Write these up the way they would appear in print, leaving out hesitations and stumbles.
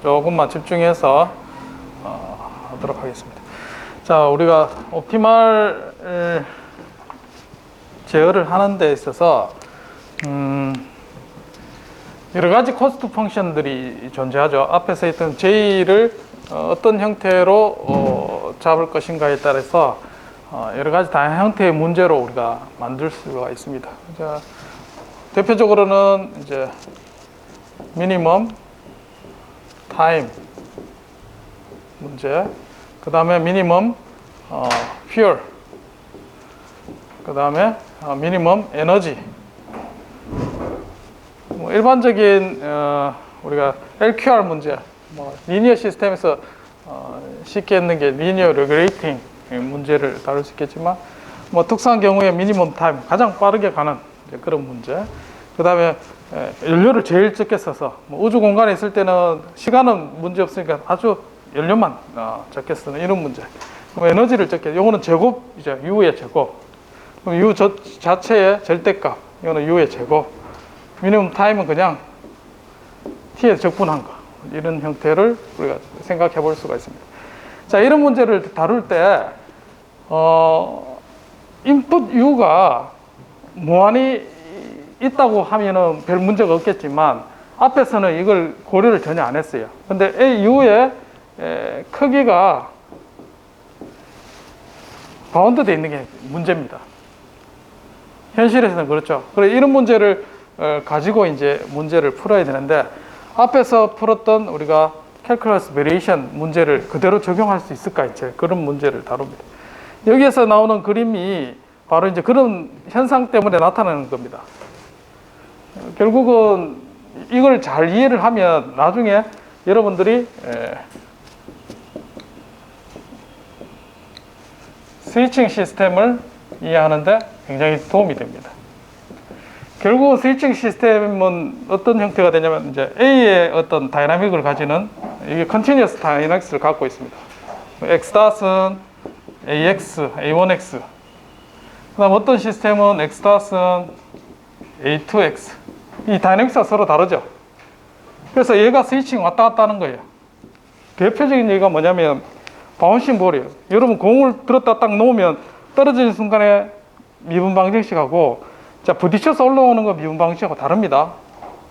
조금만 집중해서 하도록 하겠습니다. 자, 우리가 옵티말 제어를 하는 데 있어서 여러 가지 코스트 펑션들이 존재하죠. 앞에서 있던 J를 어떤 형태로 잡을 것인가에 따라서 여러 가지 다양한 형태의 문제로 우리가 만들 수가 있습니다. 자, 대표적으로는 이제 미니멈 타임 문제, 그 다음에 미니멈 fuel, 그 다음에 미니멈 에너지. 뭐 일반적인 우리가 LQR 문제, 리니어 시스템에서 쉽게 있는 게 리니어 레귤레이팅 문제를 다룰 수 있겠지만, 특수한 경우에 미니멈 타임, 가장 빠르게 가는 그런 문제. 그 다음에 연료를 제일 적게 써서 우주 공간에 있을 때는 시간은 문제 없으니까 아주 연료만 적게 쓰는 이런 문제. 그럼 에너지를 적게, 이거는 제곱, 이제 U의 제곱. 그럼 U 자체의 절대값, 이거는 U의 제곱. 미니멈 타임은 그냥 T에 적분한 거. 이런 형태를 우리가 생각해 볼 수가 있습니다. 자, 이런 문제를 다룰 때, 인풋 U가 무한히 있다고 하면은 별 문제가 없겠지만, 앞에서는 이걸 고려를 전혀 안 했어요. 근데 A, U의 크기가 바운드되어 있는 게 문제입니다. 현실에서는 그렇죠. 그래서 이런 문제를 가지고 이제 문제를 풀어야 되는데, 앞에서 풀었던 우리가 캘큘러스 베리에이션 문제를 그대로 적용할 수 있을까, 이제 그런 문제를 다룹니다. 여기에서 나오는 그림이 바로 이제 그런 현상 때문에 나타나는 겁니다. 결국은 이걸 잘 이해를 하면 나중에 여러분들이 스위칭 시스템을 이해하는데 굉장히 도움이 됩니다. 결국 스위칭 시스템은 어떤 형태가 되냐면, 이제 A의 어떤 다이나믹을 가지는, 이게 컨티뉴어스 다이나믹스를 갖고 있습니다. X.은 AX, A1X. 그 다음 어떤 시스템은 X.은 A2X. 이 다이나믹스가 서로 다르죠. 그래서 얘가 스위칭 왔다 갔다 하는 거예요. 대표적인 얘기가 뭐냐면, 바운싱 볼이에요. 여러분 공을 들었다 딱 놓으면 떨어지는 순간에 미분 방정식하고, 자, 부딪혀서 올라오는 거 미분 방식하고 다릅니다.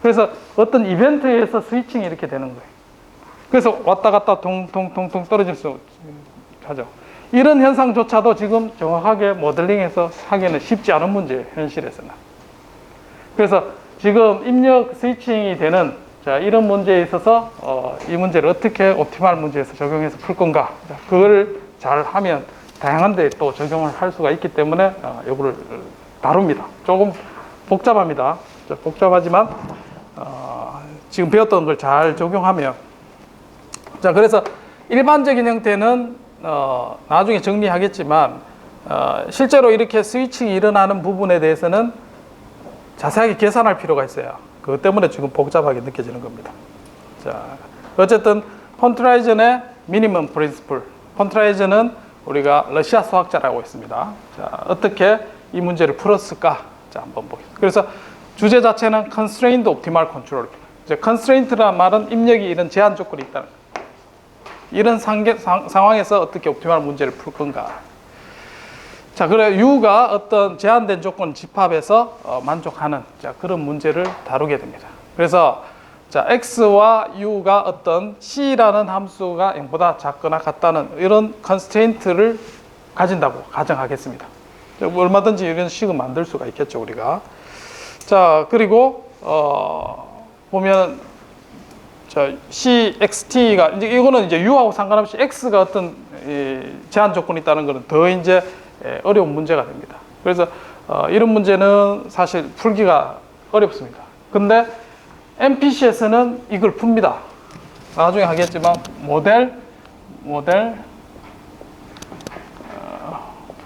그래서 어떤 이벤트에서 스위칭이 이렇게 되는 거예요. 그래서 왔다 갔다 동동동동 떨어질 수 하죠. 이런 현상조차도 지금 정확하게 모델링해서 하기는 쉽지 않은 문제예요, 현실에서는. 그래서 지금 입력 스위칭이 되는, 자, 이런 문제에 있어서 이 문제를 어떻게 옵티멀 문제에서 적용해서 풀 건가, 자, 그걸 잘 하면 다양한 데 또 적용을 할 수가 있기 때문에 이거를 다룹니다. 조금 복잡합니다. 복잡하지만 지금 배웠던 걸 잘 적용하면, 자, 그래서 일반적인 형태는 나중에 정리하겠지만, 실제로 이렇게 스위칭이 일어나는 부분에 대해서는 자세하게 계산할 필요가 있어요. 그것 때문에 지금 복잡하게 느껴지는 겁니다. 자, 어쨌든 폰트라이전의 미니멈 프린시플. 폰트라이전은 우리가 러시아 수학자라고 있습니다. 자, 어떻게 이 문제를 풀었을까? 자, 한번 보겠습니다. 그래서 주제 자체는 Constrained Optimal Control. 이제 Constraint란 말은 입력이 이런 제한 조건이 있다는 거예요. 이런 상황에서 어떻게 옵티멀 문제를 풀 건가? 자, 그래 U가 어떤 제한된 조건 집합에서 만족하는, 자, 그런 문제를 다루게 됩니다. 그래서 자, X와 U가 어떤 C라는 함수가 0보다 작거나 같다는 이런 constraint를 가진다고 가정하겠습니다. 얼마든지 이런 식을 만들 수가 있겠죠, 우리가. 자, 그리고 보면 자, CXT가 이제 이거는 이제 U하고 상관없이 X가 어떤 제한 조건이 있다는 것은 더 이제 어려운 문제가 됩니다. 그래서 이런 문제는 사실 풀기가 어렵습니다. 근데 MPC에서는 이걸 풉니다. 나중에 하겠지만 모델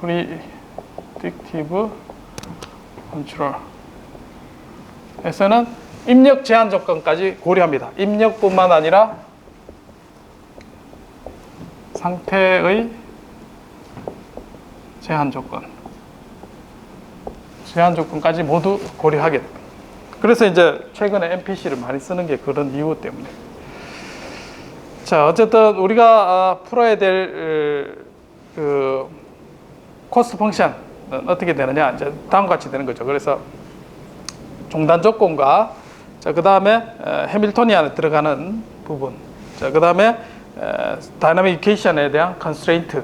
프리딕티브 컨트롤 에서는 입력 제한 조건까지 고려합니다. 입력뿐만 아니라 상태의 제한 조건까지 모두 고려하게 됩니다. 그래서 이제 최근에 MPC를 많이 쓰는 게 그런 이유 때문에. 자, 어쨌든 우리가 풀어야 될 그 코스트 펑션은 어떻게 되느냐? 이제 다음과 같이 되는 거죠. 그래서 종단 조건과 자, 그 다음에 해밀토니안에 들어가는 부분, 자, 그 다음에 다이나믹 이퀘이션에 대한 컨스트레인트,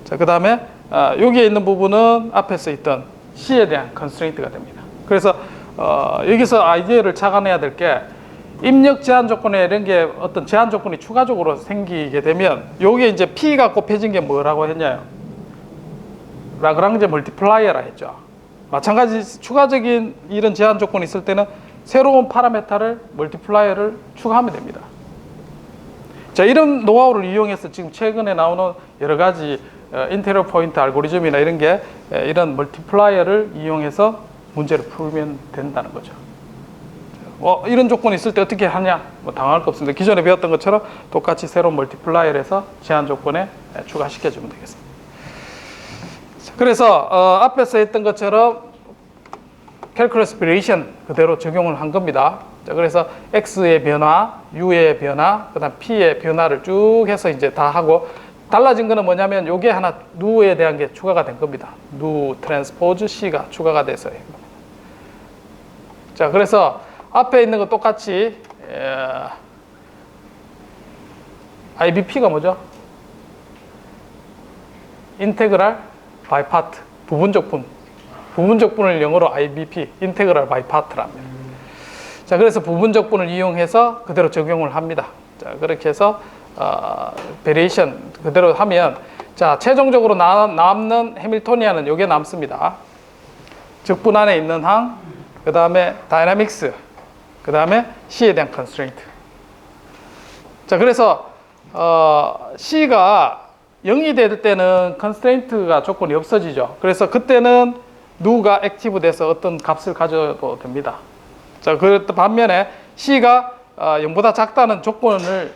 자, 그 다음에 여기에 있는 부분은 앞에서 있던 C에 대한 컨스트레인트가 됩니다. 그래서 여기서 아이디어를 착안해야 될 게 입력 제한 조건에 이런 게 어떤 제한 조건이 추가적으로 생기게 되면 요게 이제 P가 곱해진 게 뭐라고 했냐요? 라그랑제 멀티플라이어라 했죠. 마찬가지 추가적인 이런 제한 조건이 있을 때는 새로운 파라메타를 멀티플라이어를 추가하면 됩니다. 자, 이런 노하우를 이용해서 지금 최근에 나오는 여러 가지 인테리어 포인트 알고리즘이나 이런 게 이런 멀티플라이어를 이용해서 문제를 풀면 된다는 거죠. 이런 조건이 있을 때 어떻게 하냐? 뭐 당할 거 없습니다. 기존에 배웠던 것처럼 똑같이 새로운 멀티플라이어를 해서 제한 조건에 추가시켜주면 되겠습니다. 그래서 앞에서 했던 것처럼 캘큘러스 베리에이션 그대로 적용을 한 겁니다. 자, 그래서 X의 변화, U의 변화, 그 다음 P의 변화를 쭉 해서 이제 다 하고 달라진 거는 뭐냐면 요게 하나 누에 대한 게 추가가 된 겁니다. 누 트랜스포즈 C가 추가가 돼서. 자, 그래서 앞에 있는 거 똑같이 IBP가 뭐죠? 인테그랄 바이 파트, 부분적 분. 부분적 분을 영어로 IBP, 인테그랄 바이 파트랍니다. 자, 그래서 부분적 분을 이용해서 그대로 적용을 합니다. 자, 그렇게 해서 베리에이션 그대로 하면 자, 최종적으로 남는 해밀토니안은 요게 남습니다. 적분 안에 있는 항, 그 다음에 다이나믹스, 그 다음에 C에 대한 컨스트레인트. 자, 그래서 C가 0이 될 때는 컨스트레인트가 조건이 없어지죠. 그래서 그때는 누가 액티브 돼서 어떤 값을 가져도 됩니다. 자, 그 반면에 C가 0보다 작다는 조건을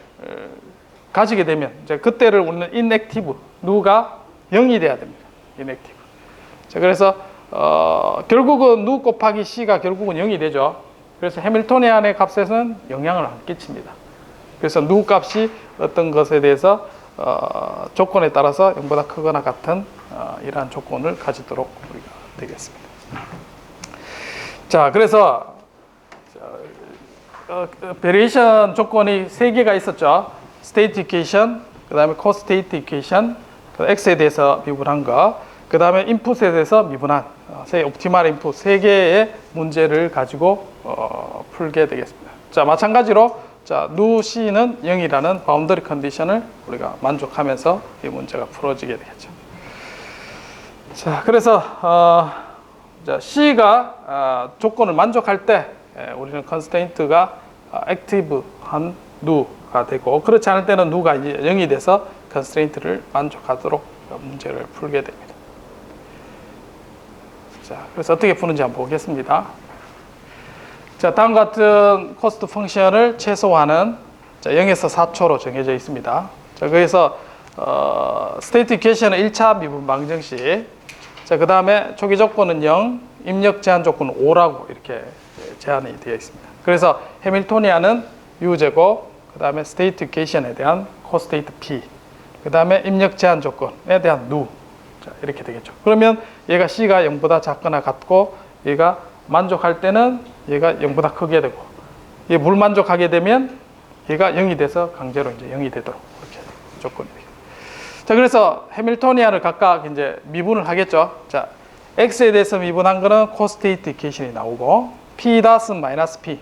가지게 되면 이제 그때를 우리는 inactive, 누가 0이 돼야 됩니다. inactive. 자, 그래서 결국은 누 곱하기 C가 결국은 0이 되죠. 그래서 해밀토니안의 값에서는 영향을 안 끼칩니다. 그래서 누 값이 어떤 것에 대해서 조건에 따라서 0보다 크거나 같은 이러한 조건을 가지도록 우리가 되겠습니다. 자, 그래서 베리에이션 조건이 3개가 있었죠. 스테이트 이퀘이션, 그 다음에 코스테이트 이퀘이션, X에 대해서 미분한 거, 그 다음에 인풋에 대해서 미분한 옵티멀 인풋 3개의 문제를 가지고 풀게 되겠습니다. 자, 마찬가지로 자, 누 C는 0이라는 바운더리 컨디션을 우리가 만족하면서 이 문제가 풀어지게 되겠죠. 자, 그래서 자, C가 조건을 만족할 때 우리는 컨스트레인트가 액티브한 누가 되고 그렇지 않을 때는 누가 이제 0이 돼서 컨스트레인트를 만족하도록 문제를 풀게 됩니다. 자, 그래서 어떻게 푸는지 한번 보겠습니다. 자, 다음과 같은 코스트 펑션을 최소화하는 자, 0에서 4초로 정해져 있습니다. 자, 그래서 스테이트 이퀘이션은 1차 미분 방정식. 자, 그 다음에 초기 조건은 0, 입력 제한 조건은 5라고 이렇게 제한이 되어 있습니다. 그래서 해밀토니안은 U제곱, 그 다음에 스테이트 이퀘이션에 대한 코스테이트 P, 그 다음에 입력 제한 조건에 대한 누. 자, 이렇게 되겠죠. 그러면 얘가 C가 0보다 작거나 같고 얘가 만족할 때는 얘가 0보다 크게 되고 얘 불만족하게 되면 얘가 0이 돼서 강제로 이제 0이 되도록 이렇게 조건이 되겠죠. 자, 그래서 해밀토니안을 각각 이제 미분을 하겠죠. 자, X에 대해서 미분한 거는 코스테이트 이퀘이션이 나오고 P 닷은 마이너스 P.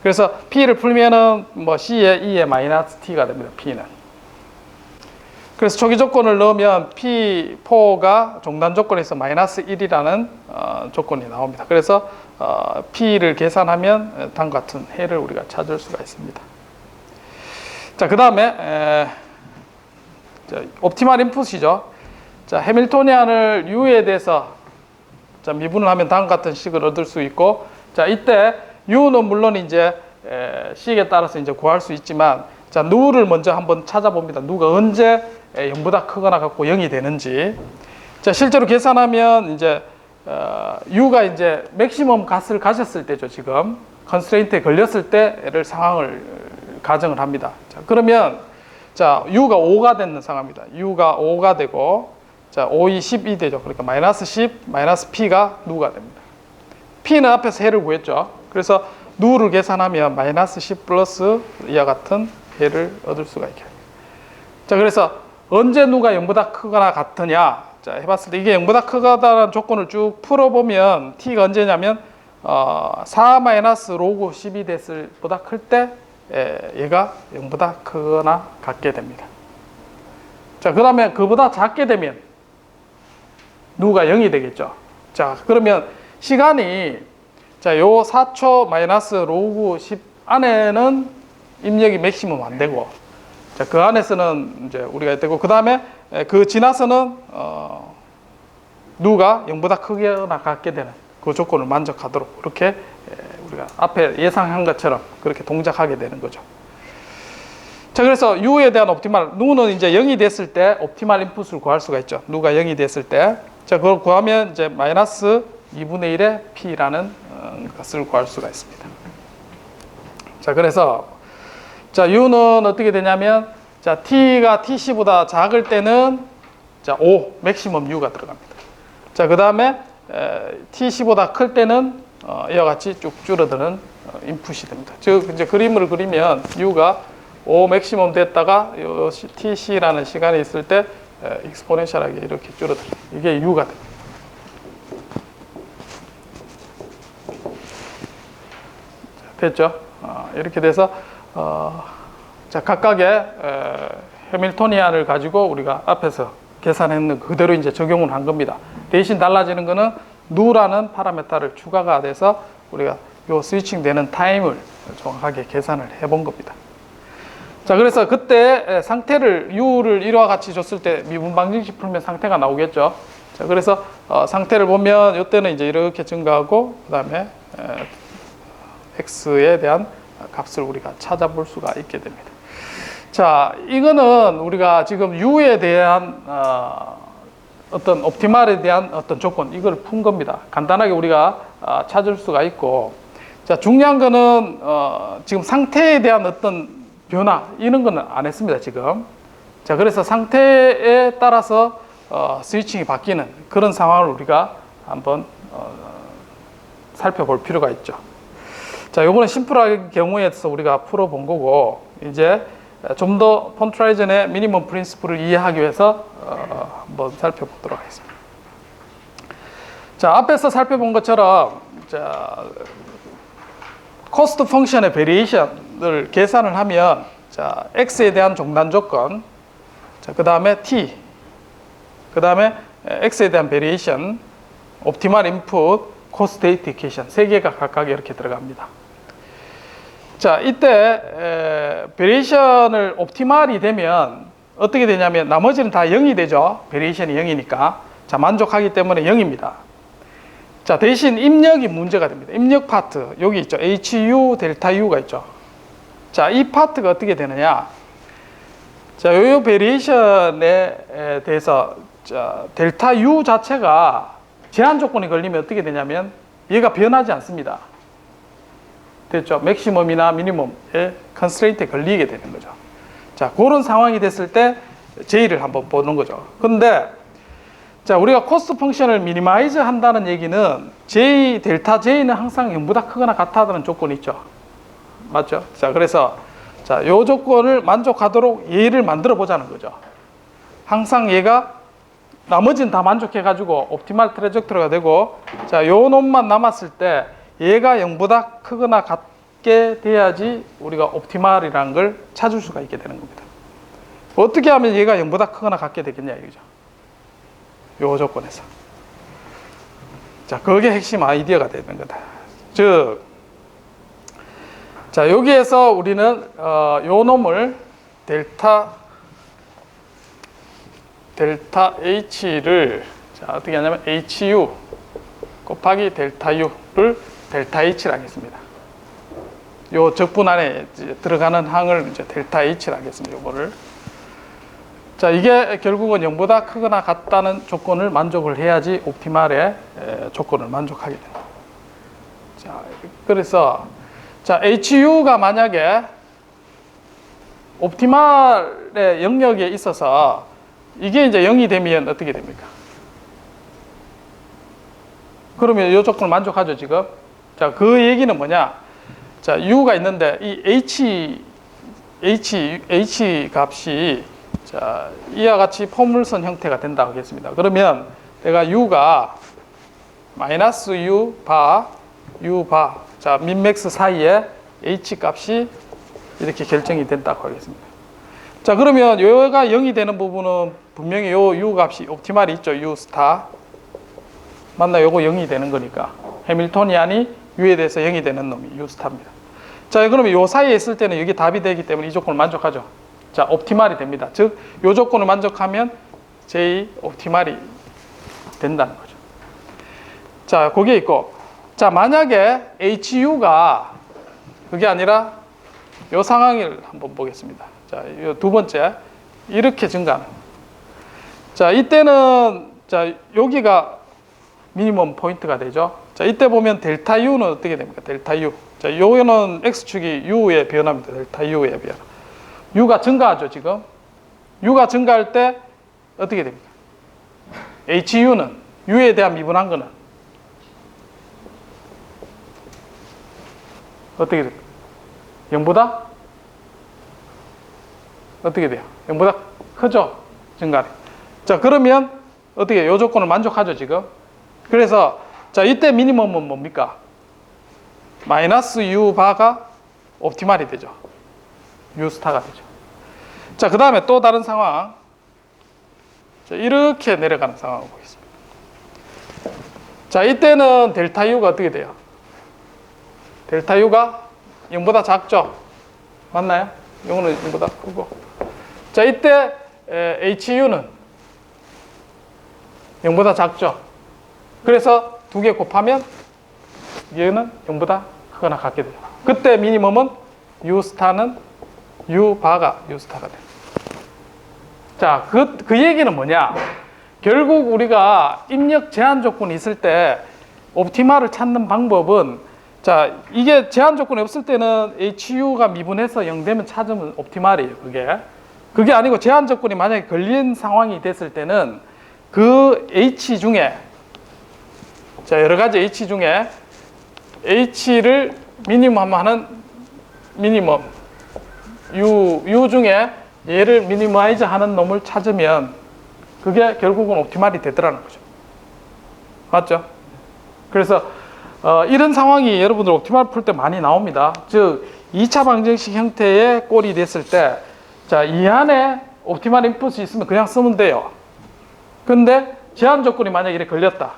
그래서 P를 풀면은 뭐 C에 E에 마이너스 T가 됩니다. P는. 그래서 초기 조건을 넣으면 P4가 종단 조건에서 마이너스 1이라는 조건이 나옵니다. 그래서 P를 계산하면 다음과 같은 해를 우리가 찾을 수가 있습니다. 자, 그 다음에 옵티멀 인풋이죠. 자, 해밀토니안을 U에 대해서 자, 미분을 하면 다음과 같은 식을 얻을 수 있고, 자, 이때 U는 물론 이제 C에 따라서 이제 구할 수 있지만, 자, 누를 먼저 한번 찾아봅니다. 누가 언제 0보다 크거나 같고 0이 되는지. 자, 실제로 계산하면 이제 U가 이제 맥시멈 값을 가졌을 때죠. 지금 컨스트레인트에 걸렸을 때를 상황을 가정을 합니다. 자, 그러면 자, U가 5가 되는 상황입니다. U가 5가 되고 자, 5이 12 되죠. 그러니까 마이너스 10, 마이너스 P가 누가 됩니다. P는 앞에서 해를 구했죠. 그래서 누를 계산하면 마이너스 10 플러스 이와 같은 해를 얻을 수가 있게 됩니다. 자, 그래서 언제 누가 0보다 크거나 같으냐? 자, 해봤을 때 이게 0보다 크다는 조건을 쭉 풀어보면 T가 언제냐면 4 마이너스 로그 10이 됐을 보다 클 때 얘가 0보다 크거나 같게 됩니다. 자, 그 다음에 그보다 작게 되면 누가 0이 되겠죠. 자, 그러면 시간이 자, 요 4초 마이너스 로그 10 안에는 입력이 맥시멈 안 되고 자, 그 안에서는 이제 우리가 되고 그 다음에 그 지나서는 누가 0보다 크거나 같게 되는 그 조건을 만족하도록 그렇게 우리가 앞에 예상한 것처럼 그렇게 동작하게 되는 거죠. 자, 그래서 U에 대한 옵티말, 누는 이제 0이 됐을 때 옵티말 인풋을 구할 수가 있죠. 누가 0이 됐을 때. 자, 그걸 구하면 이제 마이너스 2분의 1의 P라는 것을 구할 수가 있습니다. 자, 그래서 자, U는 어떻게 되냐면 자, T가 TC보다 작을 때는 자, 5, 맥시멈 U가 들어갑니다. 자, 그 다음에 TC보다 클 때는 이와 같이 쭉 줄어드는 인풋이 됩니다. 즉 이제 그림을 그리면 U가 5 맥시멈 됐다가 TC라는 시간이 있을 때 익스포넨셜하게 이렇게 줄어들어요. 이게 U가 됩니다. 됐죠? 이렇게 돼서 자, 각각의 해밀토니안을 가지고 우리가 앞에서 계산했는 그대로 이제 적용을 한 겁니다. 대신 달라지는 거는 누라는 파라메타를 추가가 돼서 우리가 요 스위칭 되는 타임을 정확하게 계산을 해본 겁니다. 자, 그래서 그때 상태를 U를 이와 같이 줬을 때 미분 방정식 풀면 상태가 나오겠죠. 자, 그래서 상태를 보면 이때는 이제 이렇게 증가하고 그다음에 X에 대한 값을 우리가 찾아볼 수가 있게 됩니다. 자, 이거는 우리가 지금 U에 대한 어떤 옵티말에 대한 어떤 조건, 이걸 푼 겁니다. 간단하게 우리가 찾을 수가 있고, 자, 중요한 거는 지금 상태에 대한 어떤 변화, 이런 거는 안 했습니다, 지금. 자, 그래서 상태에 따라서 스위칭이 바뀌는 그런 상황을 우리가 한번 살펴볼 필요가 있죠. 자, 요거는 심플한 경우에서 우리가 풀어본 거고, 이제 좀 더 폰트라이전의 미니멈 프린시플을 이해하기 위해서 한번 살펴보도록 하겠습니다. 자, 앞에서 살펴본 것처럼 자, 코스트 펑션의 베리에이션을 계산을 하면 자, X에 대한 종단 조건, 자, 그 다음에 T, 그 다음에 X에 대한 베리에이션, 옵티멀 인풋, 코스트 데이트 이퀘이션 세 개가 각각 이렇게 들어갑니다. 자, 이때 베리에이션을 옵티멀이 되면 어떻게 되냐면 나머지는 다 0이 되죠. 베리에이션이 0이니까. 자, 만족하기 때문에 0입니다. 자, 대신 입력이 문제가 됩니다. 입력 파트 여기 있죠. HU, 델타 U가 있죠. 자, 이 파트가 어떻게 되느냐. 자, 요 베리에이션에 대해서 자, 델타 U 자체가 제한 조건이 걸리면 어떻게 되냐면 얘가 변하지 않습니다. 됐죠? 맥시멈이나 미니멈의 컨스트레인트에 걸리게 되는 거죠. 자, 그런 상황이 됐을 때 J를 한번 보는 거죠. 근데 자, 우리가 코스트 펑션을 미니마이즈 한다는 얘기는 J, 델타 J는 항상 0보다 크거나 같다는 조건이 있죠. 맞죠? 자, 그래서 자, 요 조건을 만족하도록 얘를 만들어 보자는 거죠. 항상 얘가 나머지는 다 만족해 가지고 옵티멀 트래젝토리가 되고, 자, 요 놈만 남았을 때 얘가 0보다 크거나 같게 돼야지 우리가 옵티멀이라는 걸 찾을 수가 있게 되는 겁니다. 어떻게 하면 얘가 0보다 크거나 같게 되겠냐 이거죠. 요 조건에서. 자, 그게 핵심 아이디어가 되는 거다. 즉, 자, 여기에서 우리는 요 놈을 델타 H를 자, 어떻게 하냐면 HU 곱하기 델타 U를 델타 H를 하겠습니다. 요 적분 안에 들어가는 항을 이제 델타 H를 하겠습니다. 요거를. 자, 이게 결국은 0보다 크거나 같다는 조건을 만족을 해야지 옵티멀의 조건을 만족하게 됩니다. 자, 그래서 자, HU가 만약에 옵티말의 영역에 있어서 이게 이제 0이 되면 어떻게 됩니까? 그러면 이 조건을 만족하죠, 지금? 자, 그 얘기는 뭐냐? 자, U가 있는데 이 H 값이 자, 이와 같이 포물선 형태가 된다고 하겠습니다. 그러면 내가 U가 마이너스 U 바, U 바, 자, 민맥스 사이에 H 값이 이렇게 결정이 된다고 하겠습니다. 자, 그러면 요가 0이 되는 부분은 분명히 요 U 값이 옵티말이 있죠. U 스타. 맞나? 요거 0이 되는 거니까. 해밀토니안이 U에 대해서 0이 되는 놈이 U 스타입니다. 자, 그러면 요 사이에 있을 때는 여기 답이 되기 때문에 이 조건을 만족하죠. 자, 옵티말이 됩니다. 즉, 요 조건을 만족하면 J 옵티말이 된다는 거죠. 자, 그게 있고. 자, 만약에 HU가 그게 아니라 요 상황을 한번 보겠습니다. 자, 요 두 번째. 이렇게 증가하는. 자, 이때는 자, 여기가 미니멈 포인트가 되죠. 자, 이때 보면 델타 U는 어떻게 됩니까? 델타 U. 자, 요거는 X축이 U의 변화입니다. 델타 U의 변화. U가 증가하죠, 지금. U가 증가할 때 어떻게 됩니까? HU는 U에 대한 미분한 거는 어떻게 됩니까? 0보다 어떻게 돼요? 0보다 크죠? 증가율이. 자, 그러면 어떻게 요 조건을 만족하죠, 지금? 그래서 자, 이때 미니멈은 뭡니까? 마이너스 U 바가 옵티말이 되죠. U 스타가 되죠. 자, 그 다음에 또 다른 상황. 자, 이렇게 내려가는 상황을 보겠습니다. 자, 이때는 델타 U가 어떻게 돼요? 델타 U가 0보다 작죠? 맞나요? 요거는 0보다 크고. 자, 이때 HU는 0보다 작죠? 그래서 두 개 곱하면 얘는 0보다 크거나 같게 돼요. 그때 미니멈은 U 스타는 U 바가 U 스타가 돼요. 자, 그 얘기는 뭐냐? 결국 우리가 입력 제한 조건이 있을 때 옵티말을 찾는 방법은 자, 이게 제한 조건이 없을 때는 HU가 미분해서 0 되면 찾으면 옵티말이에요, 그게 아니고 제한 조건이 만약에 걸린 상황이 됐을 때는 그 H 중에 자, 여러 가지 H 중에 H를 미니멈 하는 미니멈 U 중에 얘를 미니마이즈 하는 놈을 찾으면 그게 결국은 옵티말이 되더라는 거죠. 맞죠? 그래서 이런 상황이 여러분들 옵티말 풀 때 많이 나옵니다. 즉 2차 방정식 형태의 꼴이 됐을 때 자, 이 안에 옵티말 인풋이 있으면 그냥 쓰면 돼요. 근데 제한 조건이 만약에 이렇게 걸렸다.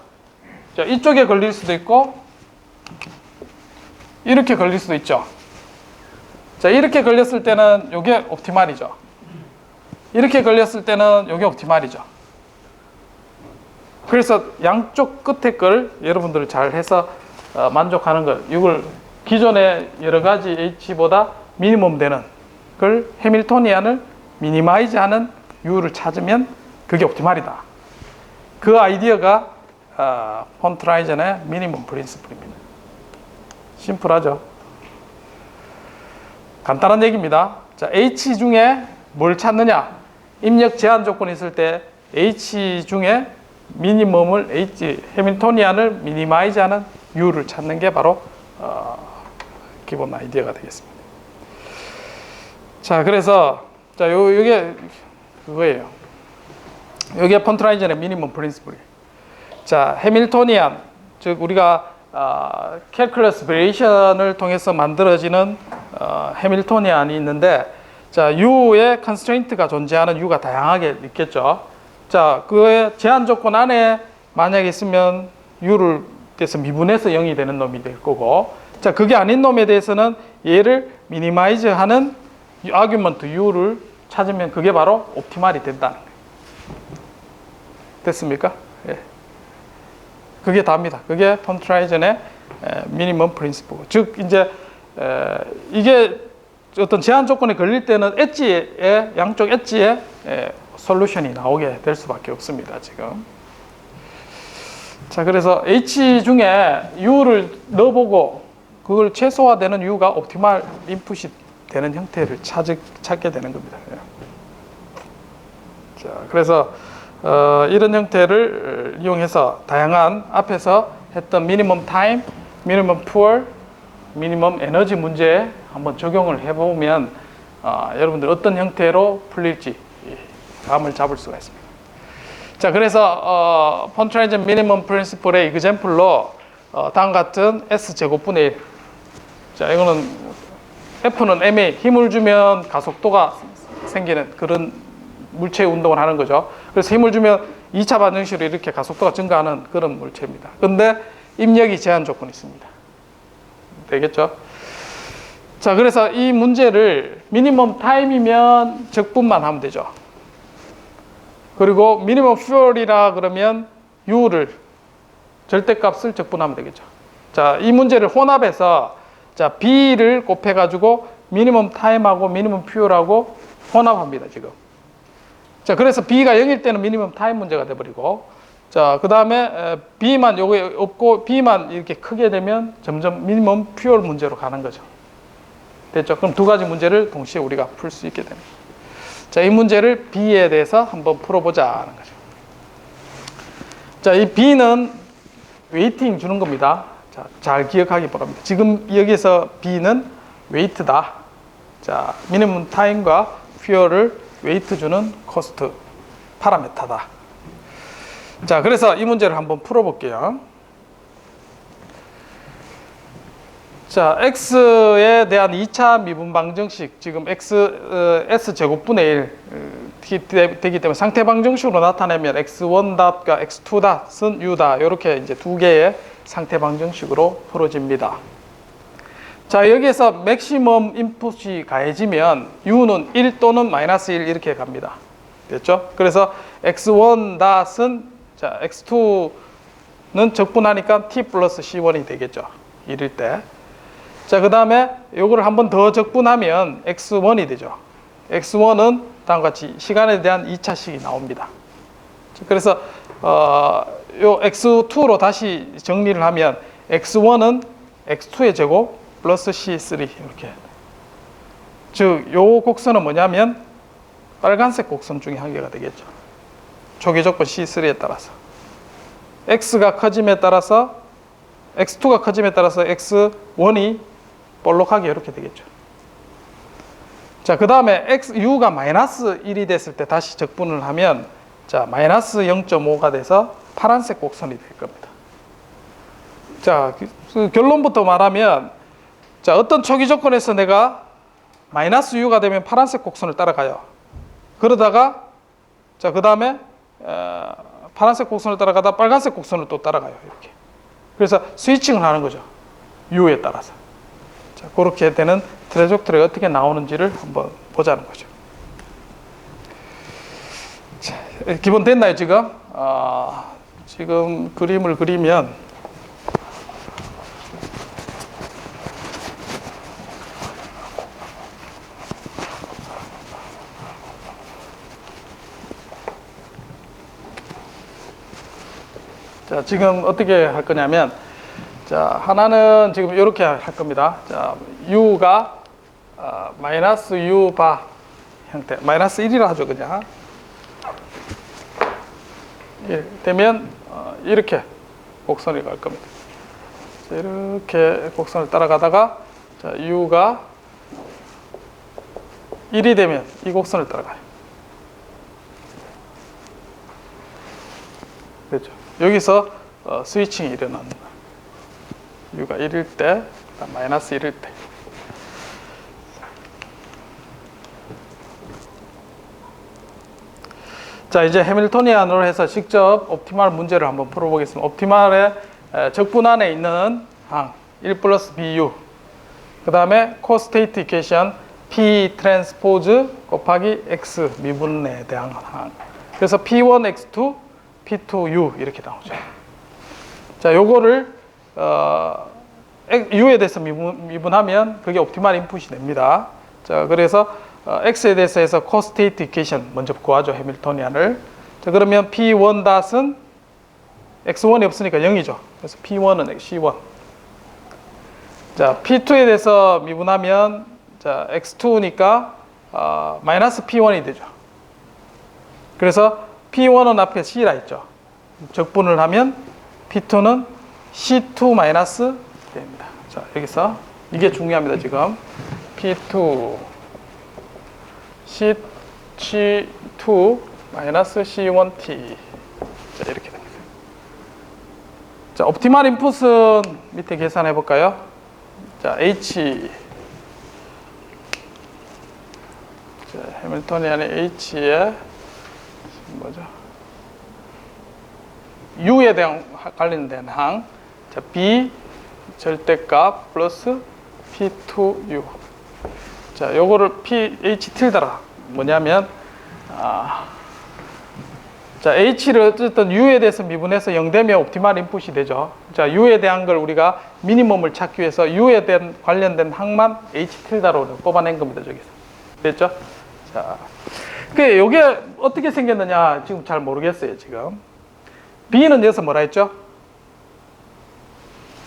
자, 이쪽에 걸릴 수도 있고 이렇게 걸릴 수도 있죠. 자, 이렇게 걸렸을 때는 이게 옵티말이죠. 이렇게 걸렸을 때는 이게 옵티말이죠. 그래서 양쪽 끝에 걸 여러분들 잘 해서 만족하는 것, 이걸 기존의 여러 가지 H보다 미니멈 되는 걸 해밀토니안을 미니마이즈 하는 U를 찾으면 그게 옵티말이다. 그 아이디어가 폰트라이전의 미니멈 프린시플입니다. 심플하죠? 간단한 얘기입니다. 자, H 중에 뭘 찾느냐? 입력 제한 조건이 있을 때 H 중에 미니멈을 해밀토니안을 미니마이즈하는 U를 찾는 게 바로 기본 아이디어가 되겠습니다. 자, 그래서 자, 요게 그거예요. 요게 폰트라이전의 미니멈 프린시플. 자, 해밀토니안, 즉 우리가 캘큘러스 베리에이션을 통해서 만들어지는 해밀토니안이 있는데, 자, U의 컨스트레인트가 존재하는 U가 다양하게 있겠죠. 자, 그의 제한 조건 안에 만약에 있으면 U를 대해서 미분해서 0이 되는 놈이 될 거고, 자, 그게 아닌 놈에 대해서는 얘를 미니마이즈 하는 아규먼트 U를 찾으면 그게 바로 옵티말이 된다는 거예요. 됐습니까? 예. 그게 다입니다. 그게 폰트라이전의 미니멈 프린시플. 즉 이제 이게 어떤 제한 조건에 걸릴 때는 엣지에 양쪽 엣지에 솔루션이 나오게 될 수밖에 없습니다. 지금. 자, 그래서 H 중에 U를 넣어보고 그걸 최소화되는 U가 옵티말 인풋이 되는 형태를 찾게 되는 겁니다. 자, 그래서 이런 형태를 이용해서 다양한 앞에서 했던 미니멈 타임, 미니멈 푸얼, 미니멈 에너지 문제에 한번 적용을 해보면 여러분들 어떤 형태로 풀릴지 감을 잡을 수가 있습니다. 자, 그래서 펀트라이전 미니멈 프린시플의 이그젬플로 다음 같은 S 제곱분의 1. 자, 이거는 F는 M에 힘을 주면 가속도가 생기는 그런 물체의 운동을 하는 거죠. 그래서 힘을 주면 2차 반응식으로 이렇게 가속도가 증가하는 그런 물체입니다. 근데 입력이 제한 조건이 있습니다. 되겠죠? 자, 그래서 이 문제를 미니멈 타임이면 적분만 하면 되죠. 그리고 미니멈 퓨얼이라 그러면 U를 절대값을 적분하면 되겠죠. 자, 이 문제를 혼합해서 자, B를 곱해가지고 미니멈 타임하고 미니멈 퓨얼하고 혼합합니다, 지금. 자, 그래서 B가 0일 때는 미니멈 타임 문제가 돼버리고, 자, 그 다음에 B만 요게 없고 B만 이렇게 크게 되면 점점 미니멈 퓨얼 문제로 가는 거죠. 됐죠? 그럼 두 가지 문제를 동시에 우리가 풀 수 있게 됩니다. 자, 이 문제를 B에 대해서 한번 풀어보자 하는 거죠. 자, 이 B는 웨이팅 주는 겁니다. 자, 잘 기억하기 바랍니다. 지금 여기서 B는 웨이트다. 자, 미니멈 타임과 퓨얼을 웨이트 주는 코스트 파라메타다. 자, 그래서 이 문제를 한번 풀어볼게요. 자, X에 대한 2차 미분 방정식, 지금 S 제곱분의 1 되기 때문에 상태 방정식으로 나타내면 X1닷과 X2닷은 U다. 이렇게 이제 두 개의 상태 방정식으로 풀어집니다. 자, 여기에서 맥시멈 인풋이 가해지면 U는 1 또는 마이너스 1 이렇게 갑니다. 됐죠? 그래서 X1닷은 자, X2는 적분하니까 T 플러스 C1이 되겠죠. 1일 때. 자, 그 다음에 요거를 한 번 더 적분하면 X1이 되죠. X1은 다음과 같이 시간에 대한 2차식이 나옵니다. 그래서 요 X2로 다시 정리를 하면 X1은 X2의 제곱 플러스 C3 이렇게. 즉, 요 곡선은 뭐냐면 빨간색 곡선 중에 한 개가 되겠죠. 초기 조건 C3에 따라서. X가 커짐에 따라서 X2가 커짐에 따라서 X1이 볼록하게 이렇게 되겠죠. 자, 그 다음에 U가 마이너스 1이 됐을 때 다시 적분을 하면 자, 마이너스 0.5가 돼서 파란색 곡선이 될 겁니다. 자, 그 결론부터 말하면 자, 어떤 초기 조건에서 내가 마이너스 U가 되면 파란색 곡선을 따라가요. 그러다가 자, 그 다음에 파란색 곡선을 따라가다 빨간색 곡선을 또 따라가요. 이렇게. 그래서 스위칭을 하는 거죠. U에 따라서. 자, 그렇게 되는 트레젝토리가 어떻게 나오는지를 한번 보자는 거죠. 자, 기본 됐나요, 지금? 지금 그림을 그리면 자, 지금 어떻게 할 거냐면 자, 하나는 지금 이렇게 할 겁니다. 자, U가 마이너스 U 바 형태, 마이너스 1이라 하죠, 그냥. 되면 이렇게 곡선이 갈 겁니다. 자, 이렇게 곡선을 따라가다가 자, U가 1이 되면 이 곡선을 따라가요. 그렇죠. 여기서 스위칭이 일어나는 거예요. U가 1일 때, 마이너스 1일 때. 자, 이제 해밀토니안으로 해서 직접 옵티말 문제를 한번 풀어보겠습니다. 옵티말의 적분 안에 있는 항 1 플러스 BU, 그 다음에 코스테이트 이퀘이션 P 트랜스포즈 곱하기 X 미분에 대한 항. 그래서 P1 X2, P2 U 이렇게 나오죠. 자, 요거를 U에 대해서 미분하면 그게 옵티말 인풋이 됩니다. 자, 그래서 X에 대해서 해서 코스테이트 이퀘이션 먼저 구하죠, 해밀토니안을. 자, 그러면 P1 닷은 X1이 없으니까 0이죠. 그래서 P1은 C1. 자, P2에 대해서 미분하면 자, x2니까 마이너스 p1이 되죠. 그래서 p1은 앞에 c라 했죠. 적분을 하면 p2는 c2 마이너스 됩니다. 자, 여기서 이게 중요합니다. 지금 p2 c2 마이너스 c1t. 자, 이렇게 됩니다. 자, 옵티멀 인풋은 밑에 계산해 볼까요? 자, h 자, 해밀토니안의 h에 뭐죠? u에 대한 관련된 항. 자, b 절대값 플러스 p2u. 자, 요거를 ph til다라 뭐냐면 자, h를 어쨌든 u에 대해서 미분해서 0 되면 옵티멀 인풋이 되죠. 자, u에 대한 걸 우리가 미니멈을 찾기 위해서 u에 대한 관련된 항만 h til다로 뽑아낸 겁니다. 저기서. 됐죠? 자, 요게 어떻게 생겼느냐 지금 잘 모르겠어요. 지금 b는 여기서 뭐라 했죠?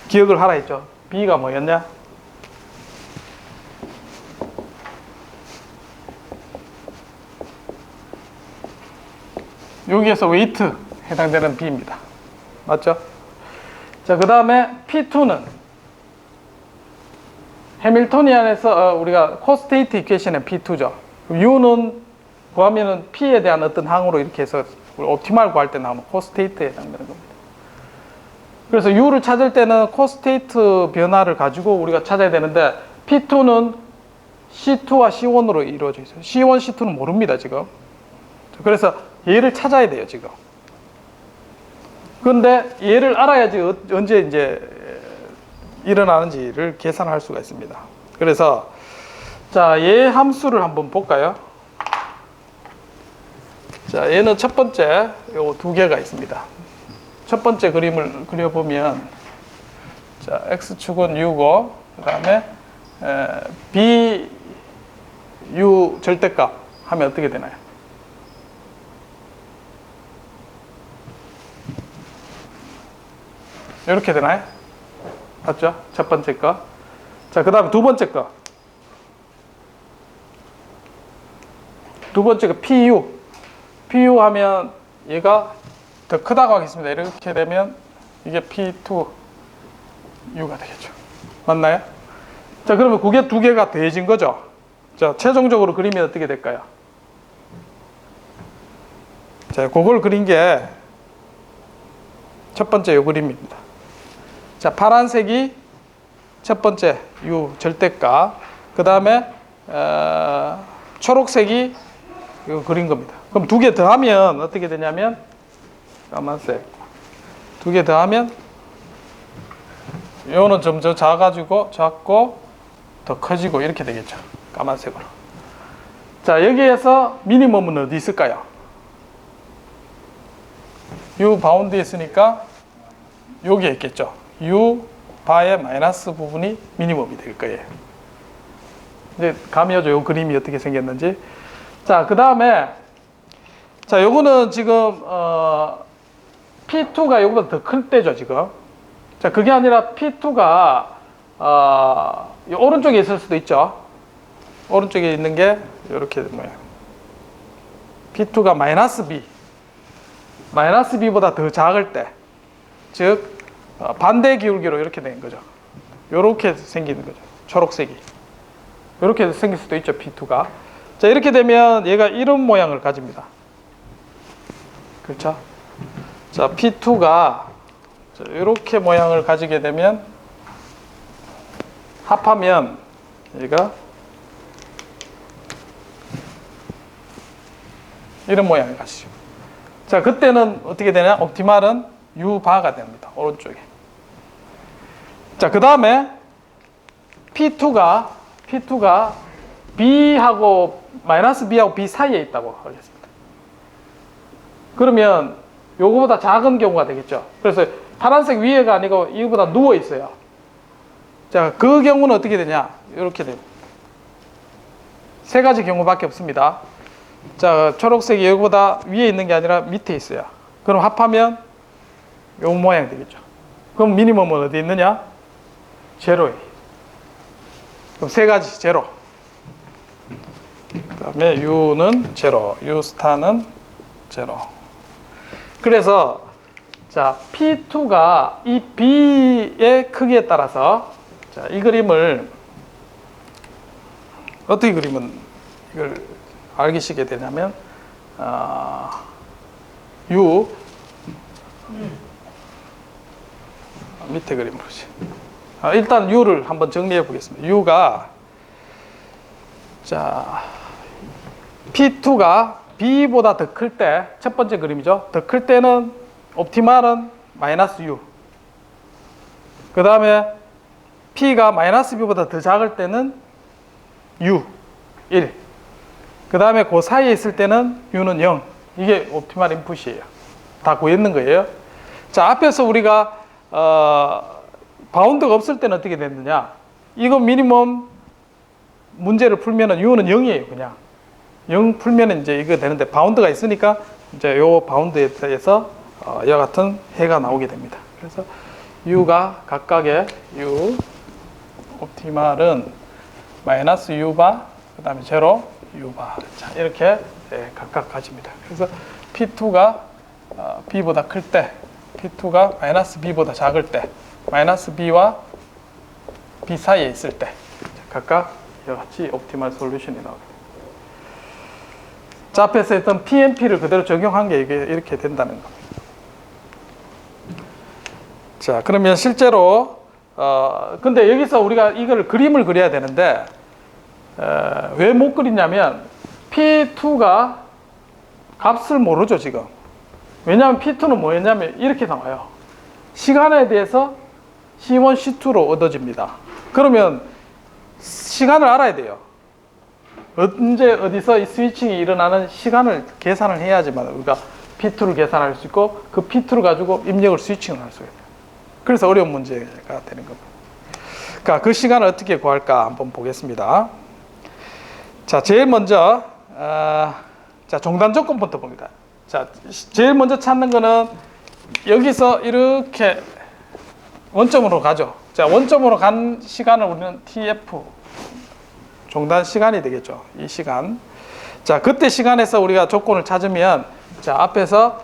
기억을 하라 했죠. b가 뭐였냐? 여기에서 웨이트 해당되는 b입니다. 맞죠? 자, 그 다음에 p2는 해밀토니안에서 우리가 코스테이트 이퀘이션의 p2죠. u는 구하면은 p에 대한 어떤 항으로 이렇게 해서 옵티멀 구할 때 나오면 코스테이트에 해당되는 겁니다. 그래서 u를 찾을 때는 코스테이트 변화를 가지고 우리가 찾아야 되는데 p2는 c2와 c1으로 이루어져 있어요. c1, c2는 모릅니다. 지금. 그래서 얘를 찾아야 돼요. 지금. 그런데 얘를 알아야지 언제 이제 일어나는지를 계산할 수가 있습니다. 그래서 자, 얘 함수를 한번 볼까요? 자, 얘는 첫 번째 요 두 개가 있습니다. 첫 번째 그림을 그려보면 자, x축은 u고 그 다음에 b u 절대값 하면 어떻게 되나요? 이렇게 되나요? 맞죠? 첫 번째 거. 자, 그 다음에 두 번째 거. 두 번째 거 PU. PU 하면 얘가 더 크다고 하겠습니다. 이렇게 되면 이게 P2U가 되겠죠. 맞나요? 자, 그러면 그게 두 개가 더해진 거죠. 자, 최종적으로 그리면 어떻게 될까요? 자, 그걸 그린 게 첫 번째 요 그림입니다. 자, 파란색이 첫 번째 U 절대값, 그 다음에 초록색이 이거 그린 겁니다. 그럼 두 개 더하면 어떻게 되냐면 까만색 두 개 더하면 요는 점점 작아지고 작고 더 커지고 이렇게 되겠죠. 까만색으로. 자, 여기에서 미니멈은 어디 있을까요? U 바운드에 있으니까 여기에 있겠죠. U 바의 마이너스 부분이 미니멈이 될 거예요. 이제 감이 오죠. 요 그림이 어떻게 생겼는지. 자, 그 다음에 자, 요거는 지금 P2가 요거보다 더 클 때죠, 지금. 자, 그게 아니라 P2가 오른쪽에 있을 수도 있죠. 오른쪽에 있는 게 이렇게 뭐예요? P2가 마이너스 B. 마이너스 B보다 더 작을 때, 즉 반대 기울기로 이렇게 된 거죠. 이렇게 생기는 거죠. 초록색이. 이렇게 생길 수도 있죠, P2가. 자, 이렇게 되면 얘가 이런 모양을 가집니다. 그렇죠? 자, P2가 이렇게 모양을 가지게 되면 합하면 얘가 이런 모양을 가지죠. 자, 그때는 어떻게 되냐? 옵티멀은 U 바가 됩니다. 오른쪽에. 자, 그 다음에 P2가 B하고 마이너스 B하고 B 사이에 있다고 하겠습니다. 그러면 요거보다 작은 경우가 되겠죠. 그래서 파란색 위에가 아니고 이거보다 누워 있어요. 자, 그 경우는 어떻게 되냐? 이렇게 됩니다. 세 가지 경우밖에 없습니다. 자, 초록색이 여기보다 위에 있는 게 아니라 밑에 있어요. 그럼 합하면 요 모양 되겠죠. 그럼 미니멈은 어디 있느냐? 제로에. 그럼 세 가지 제로. 그다음에 u는 제로, u 스타는 제로. 그래서 자 P2가 이 B의 크기에 따라서 자, 이 그림을 어떻게 그리면 이걸 알기 쉽게 되냐면 U 밑에 그림 보시. 일단 U를 한번 정리해 보겠습니다. U가 자 P2가 B보다 더 클 때 첫 번째 그림이죠. 더 클 때는 옵티말은 마이너스 U. 그 다음에 P가 마이너스 B보다 더 작을 때는 U 1. 그 다음에 그 사이에 있을 때는 U는 0. 이게 옵티말 인풋이에요. 다 구했는 거예요. 자, 앞에서 우리가 바운드가 없을 때는 어떻게 됐느냐? 이거 미니멈 문제를 풀면은 U는 0이에요, 그냥. 0 풀면은 이제 이거 되는데 바운드가 있으니까 이제 요 바운드에 대해서 이와 같은 해가 나오게 됩니다. 그래서 U가 각각의 U 옵티말은 마이너스 U바, 그 다음에 제로 U바. 자, 이렇게 각각 가집니다. 그래서 P2가 B보다 클 때, P2가 마이너스 B보다 작을 때, 마이너스 B와 B 사이에 있을 때 각각 이와 같이 옵티말 솔루션이 나옵니다. 자, 앞에서 했던 PMP를 그대로 적용한 게 이게 이렇게 된다는 겁니다. 자, 그러면 실제로 근데 여기서 우리가 이걸 그림을 그려야 되는데 왜 못 그리냐면 P2가 값을 모르죠, 지금. 왜냐하면 P2는 뭐였냐면 이렇게 나와요. 시간에 대해서 C1, C2로 얻어집니다. 그러면 시간을 알아야 돼요. 언제 어디서 이 스위칭이 일어나는 시간을 계산을 해야지만 우리가 P2를 계산할 수 있고 그 P2를 가지고 입력을 스위칭을 할 수 있어요. 그래서 어려운 문제가 되는 겁니다. 그러니까 그 시간을 어떻게 구할까 한번 보겠습니다. 자, 제일 먼저 자, 종단 조건부터 봅니다. 자, 제일 먼저 찾는 거는 여기서 이렇게 원점으로 가죠. 자, 원점으로 간 시간을 우리는 TF 종단 시간이 되겠죠. 이 시간. 자, 그때 시간에서 우리가 조건을 찾으면 자, 앞에서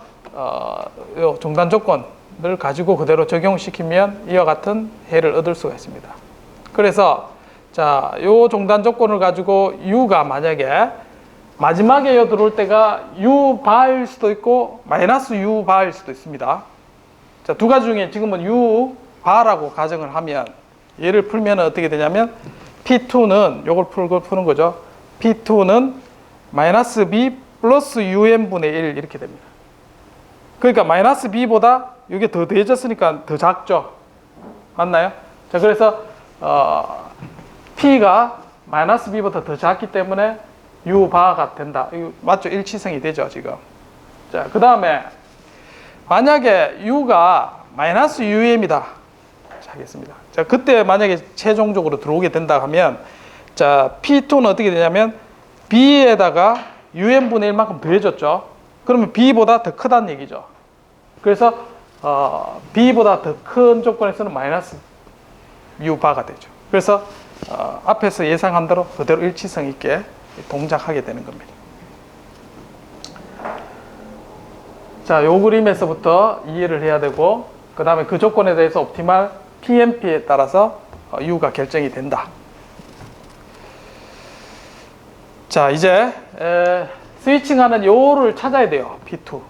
요 종단 조건을 가지고 그대로 적용시키면 이와 같은 해를 얻을 수가 있습니다. 그래서 자, 요 종단 조건을 가지고 U가 만약에 마지막에 들어올 때가 U 바일 수도 있고 마이너스 U 바일 수도 있습니다. 자, 두 가지 중에 지금은 U 바라고 가정을 하면 얘를 풀면 어떻게 되냐면 P2는 요걸 푸는 거죠. P2는 마이너스 B 플러스 UN분의 1 이렇게 됩니다. 그러니까 마이너스 B보다 이게 더 더해졌으니까 더 작죠. 맞나요? 자, 그래서 P가 마이너스 B보다 더 작기 때문에 U 바가 된다. 이거 맞죠? 일치성이 되죠, 지금. 자, 그 다음에 만약에 U가 마이너스 UM이다. 하겠습니다. 자, 그때 만약에 최종적으로 들어오게 된다 하면 자, P2는 어떻게 되냐면 B에다가 UN분의 1만큼 더해졌죠. 그러면 B보다 더 크다는 얘기죠. 그래서 B보다 더 큰 조건에서는 마이너스 U 바가 되죠. 그래서 앞에서 예상한 대로 그대로 일치성 있게 동작하게 되는 겁니다. 자, 요 그림에서부터 이해를 해야 되고 그 다음에 그 조건에 대해서 옵티말 PMP에 따라서 U가 결정이 된다. 자, 이제 스위칭하는 요를 찾아야 돼요. P2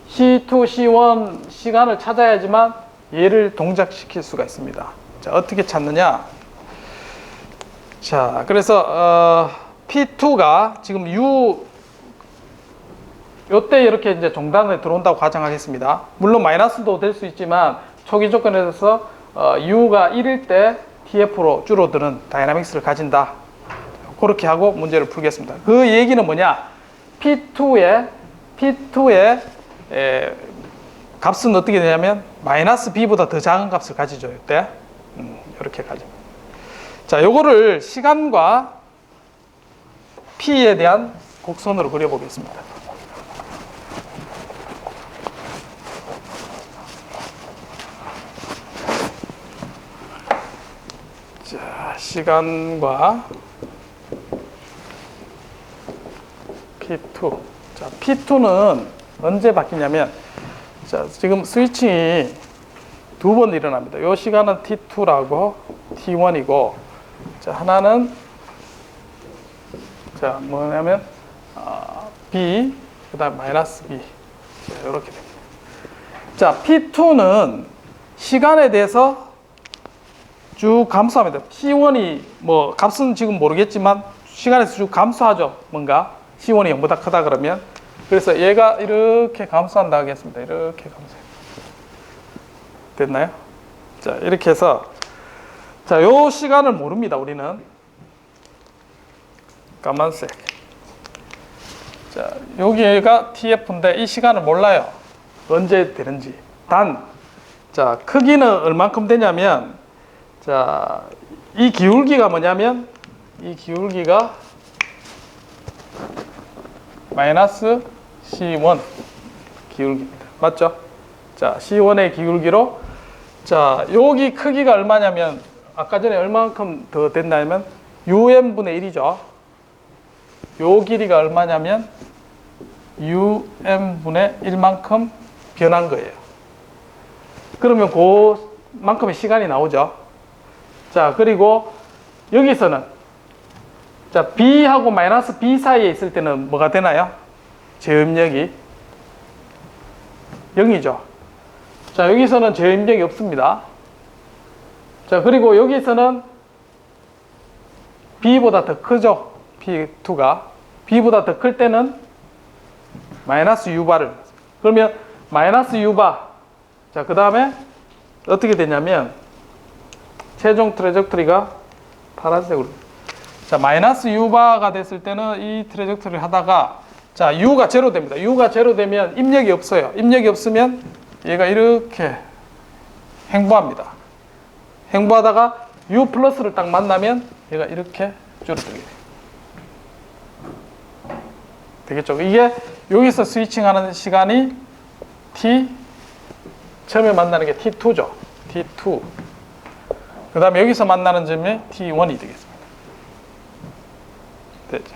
C2, C1 시간을 찾아야지만 얘를 동작시킬 수가 있습니다. 자, 어떻게 찾느냐? 자, 그래서 P2가 지금 요때 이렇게 이제 종단에 들어온다고 가정하겠습니다. 물론 마이너스도 될 수 있지만 초기 조건에서 U가 1일 때 TF로 줄어드는 다이나믹스를 가진다. 그렇게 하고 문제를 풀겠습니다. 그 얘기는 뭐냐? P2의 값은 어떻게 되냐면 마이너스 B보다 더 작은 값을 가지죠. 이때 이렇게 가집니다. 자, 요거를 시간과 P에 대한 곡선으로 그려보겠습니다. 자, 시간과 P2. 자, P2는 언제 바뀌냐면, 자, 지금 스위칭이 두 번 일어납니다. 이 시간은 T2라고 T1이고, 자, 하나는, 자, 뭐냐면, B, 그 다음 마이너스 B. 자, 이렇게 됩니다. 자, P2는 시간에 대해서 쭉 감소합니다. T1이 뭐 값은 지금 모르겠지만 시간에서 쭉 감소하죠. 뭔가 T1이 0보다 크다 그러면. 그래서 얘가 이렇게 감소한다 하겠습니다. 이렇게 감소해요. 됐나요? 자, 이렇게 해서 자, 요 시간을 모릅니다. 우리는 까만색. 자, 여기가 TF인데 이 시간을 몰라요. 언제 되는지. 단, 자, 크기는 얼만큼 되냐면, 자, 이 기울기가 뭐냐면, 이 기울기가 마이너스 C1 기울기입니다. 맞죠? 자, C1의 기울기로, 자, 여기 크기가 얼마냐면, 아까 전에 얼마만큼 더 됐냐면, UM분의 1이죠. 요 길이가 얼마냐면, UM분의 1만큼 변한 거예요. 그러면 그만큼의 시간이 나오죠. 자, 그리고 여기서는 자, B하고 마이너스 B 사이에 있을 때는 뭐가 되나요? 제음력이 0이죠. 자, 여기서는 제음력이 없습니다. 자, 그리고 여기서는 B보다 더 크죠. P2가. B보다 더 클 때는 마이너스 U바를. 그러면 마이너스 U바. 자, 그 다음에 어떻게 되냐면 최종 트레젝토리가 파란색으로. 자, 마이너스 U바가 됐을 때는 이 트레젝토리를 하다가 자, U가 제로 됩니다. U가 제로 되면 입력이 없어요. 입력이 없으면 얘가 이렇게 행보합니다. 행보하다가 U 플러스를 딱 만나면 얘가 이렇게 줄어들게 돼요. 되겠죠? 이게 여기서 스위칭하는 시간이 T, 처음에 만나는 게 T2죠. T2. 그 다음에 여기서 만나는 점이 T1이 되겠습니다. 됐죠?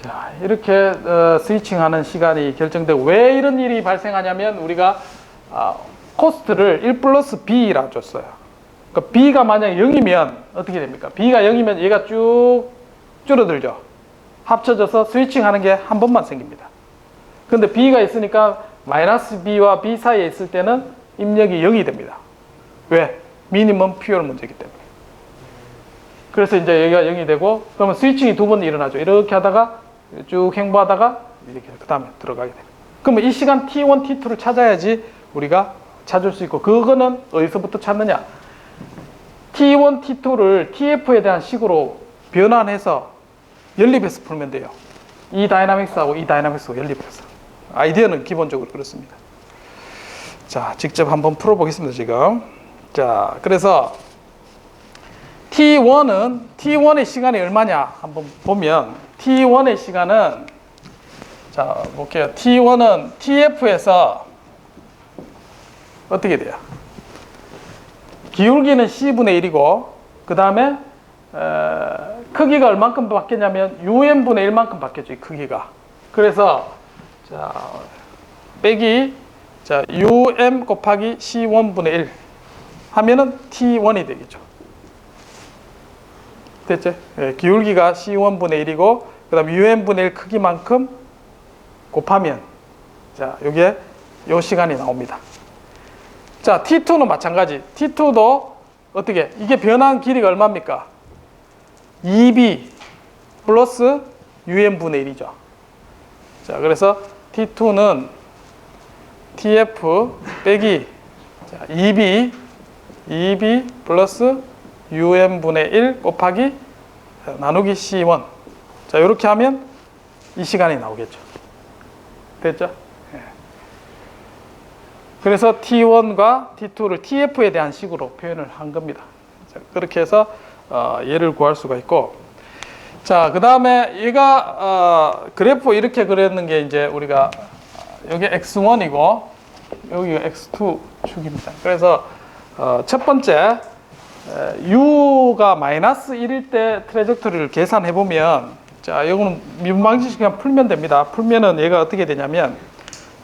자, 이렇게 스위칭하는 시간이 결정되고, 왜 이런 일이 발생하냐면 우리가 코스트를 1 플러스 B라 줬어요. 그러니까 B가 만약 0이면 어떻게 됩니까? B가 0이면 얘가 쭉 줄어들죠. 합쳐져서 스위칭하는 게 한 번만 생깁니다. 근데 B가 있으니까 마이너스 B와 B 사이에 있을 때는 입력이 0이 됩니다. 왜? 미니멈 퓨얼 문제이기 때문에. 그래서 이제 여기가 0이 되고, 그러면 스위칭이 두 번 일어나죠. 이렇게 하다가 쭉 행보하다가 이렇게 그 다음에 들어가게 됩니다. 그러면 이 시간 T1, T2를 찾아야지 우리가 찾을 수 있고, 그거는 어디서부터 찾느냐? T1, T2를 TF에 대한 식으로 변환해서 연립해서 풀면 돼요. 이 다이나믹스하고 이 다이나믹스하고 연립해서. 아이디어는 기본적으로 그렇습니다. 자, 직접 한번 풀어보겠습니다, 지금. 자, 그래서 T1의 시간이 얼마냐 한번 보면, T1의 시간은, 자, 볼게요. T1은 TF에서 어떻게 돼요? 기울기는 C분의 1이고, 그 다음에 크기가 얼만큼 바뀌냐면 UM분의 1만큼 바뀌었죠, 이 크기가. 그래서 자, 빼기 자, UM 곱하기 C1분의 1 하면은 T1이 되겠죠. 됐죠? 예, 기울기가 C1분의 1이고 그 다음 UM분의 1 크기만큼 곱하면 자, 요게 요 시간이 나옵니다. 자, T2는 마찬가지. T2도 어떻게? 이게 변한 길이가 얼마입니까? 2B 플러스 UM분의 1이죠. 자, 그래서 T2는 TF 빼기 자, 2B 플러스 UM분의 1 곱하기 나누기 C1. 자, 이렇게 하면 이 시간이 나오겠죠. 됐죠? 예. 그래서 T1과 T2를 TF에 대한 식으로 표현을 한 겁니다. 자, 그렇게 해서 얘를 구할 수가 있고, 자, 그 다음에 얘가 그래프 이렇게 그렸는 게 이제 우리가 여기 X1이고 여기가 X2 축입니다. 그래서 첫 번째 U가 마이너스 1일 때 트레젝토리를 계산해 보면 자, 이거는 미분 방정식 그냥 풀면 됩니다. 풀면은 얘가 어떻게 되냐면,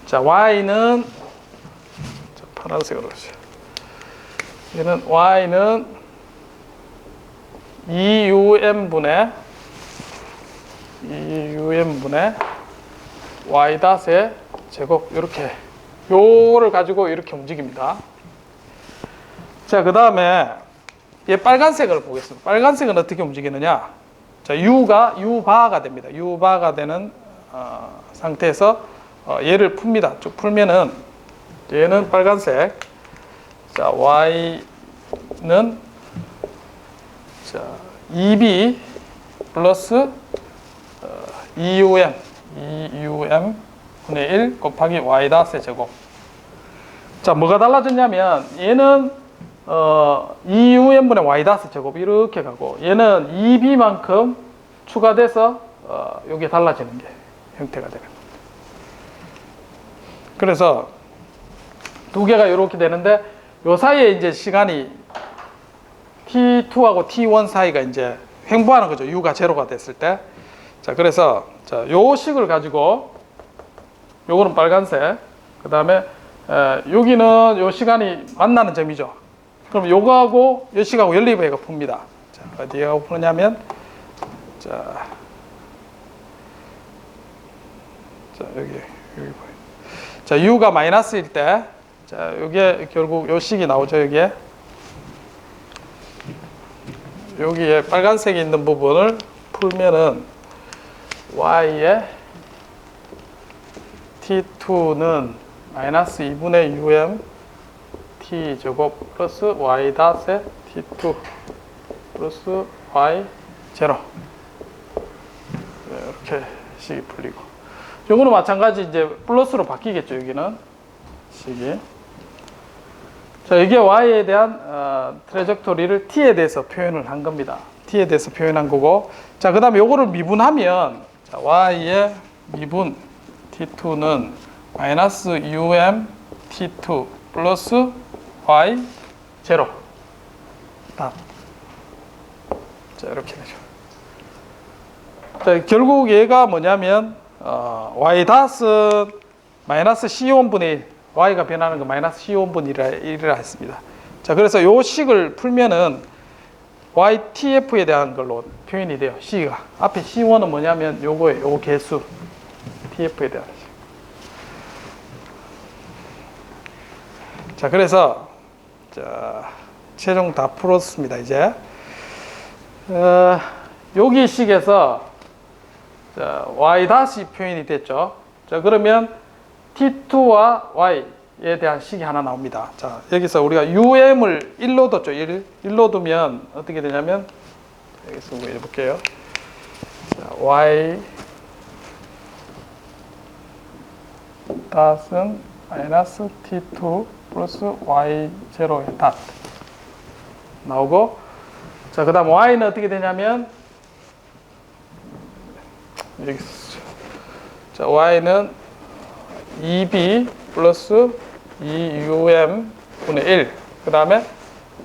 자, y는, 자, 파란색으로 하세요. 얘는 y는 2um분의 y 닷의 제곱, 이렇게 요를 가지고 이렇게 움직입니다. 자, 그 다음에 얘 빨간색을 보겠습니다. 빨간색은 어떻게 움직이느냐? 자, u바가 됩니다. u바가 되는 상태에서 얘를 풉니다. 쭉 풀면은 얘는 빨간색. 자, y는 자 2b 플러스 2um 분의 1 곱하기 y 닷의 제곱. 자, 뭐가 달라졌냐면 얘는 2um분의 y 닷의 제곱 이렇게 가고, 얘는 2b만큼 추가돼서 이게 달라지는 게 형태가 되는 겁니다. 그래서 두 개가 이렇게 되는데, 요 사이에 이제 시간이 t2하고 t1 사이가 이제 횡보하는 거죠. u가 제로가 됐을 때. 자, 그래서 자, 요 식을 가지고, 요거는 빨간색, 그 다음에 여기는 요 시간이 만나는 점이죠. 그럼 요거하고 요 식하고 연립해가 풉니다. 자, 어디에 하고 푸느냐면, 자 여기 보여요. 자, u가 마이너스일 때, 자, 요게 결국 요 식이 나오죠. 여기에 빨간색이 있는 부분을 풀면은 y의 t2는 마이너스 2분의 um t 제곱 플러스 y 닷의 t2 플러스 y 제로, 이렇게 식이 풀리고, 요거는 마찬가지 이제 플러스로 바뀌겠죠. 여기는 식이. 자, 이게 y에 대한 트레젝토리를 t에 대해서 표현을 한 겁니다. t에 대해서 표현한 거고, 자, 그 다음에 요거를 미분하면, 자, y의 미분 t2는 마이너스 um t2 플러스 y 제로 닷. 자, 이렇게 되죠. 자, 결국 얘가 뭐냐면 y 닷은 마이너스 c5분의 1, y가 변하는 거 마이너스 c5분의 1이라 했습니다. 자, 그래서 요 식을 풀면은 ytf에 대한 걸로 표현이 돼요. c가 앞에 c1은 뭐냐면 요거예요. 요거 개수 tf에 대한. 자, 그래서 자, 최종 다 풀었습니다. 이제 여기 식에서 자, y 다시 표현이 됐죠. 자, 그러면 t2와 y에 대한 식이 하나 나옵니다. 자, 여기서 우리가 um을 1로 뒀죠. 1로 두면 어떻게 되냐면, 여기서 해볼게요. 자, y 닷은 마이너스 t2 플러스 y 제로의 닷 나오고, 자, 그 다음 y는 어떻게 되냐면, 여기 있었죠. 자, y는 2b 플러스 2um 분의 1, 그 다음에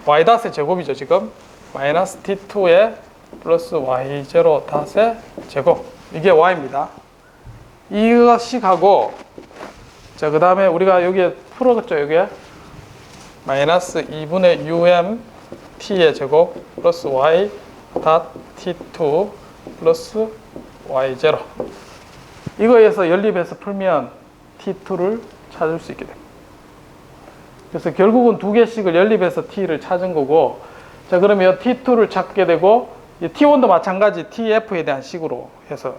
y 닷의 제곱이죠. 지금 마이너스 t2의 플러스 y 제로 닷의 제곱, 이게 y입니다. 이것식하고, 자, 그 다음에 우리가 여기에 풀었죠. 여기에 마이너스 2분의 um t의 제곱 플러스 y 닷 t2 플러스 y 제로, 이거에서 연립해서 풀면 t2를 찾을 수 있게 됩니다. 그래서 결국은 두 개씩을 연립해서 t를 찾은 거고, 자, 그러면 t2를 찾게 되고, t1도 마찬가지 tf에 대한 식으로 해서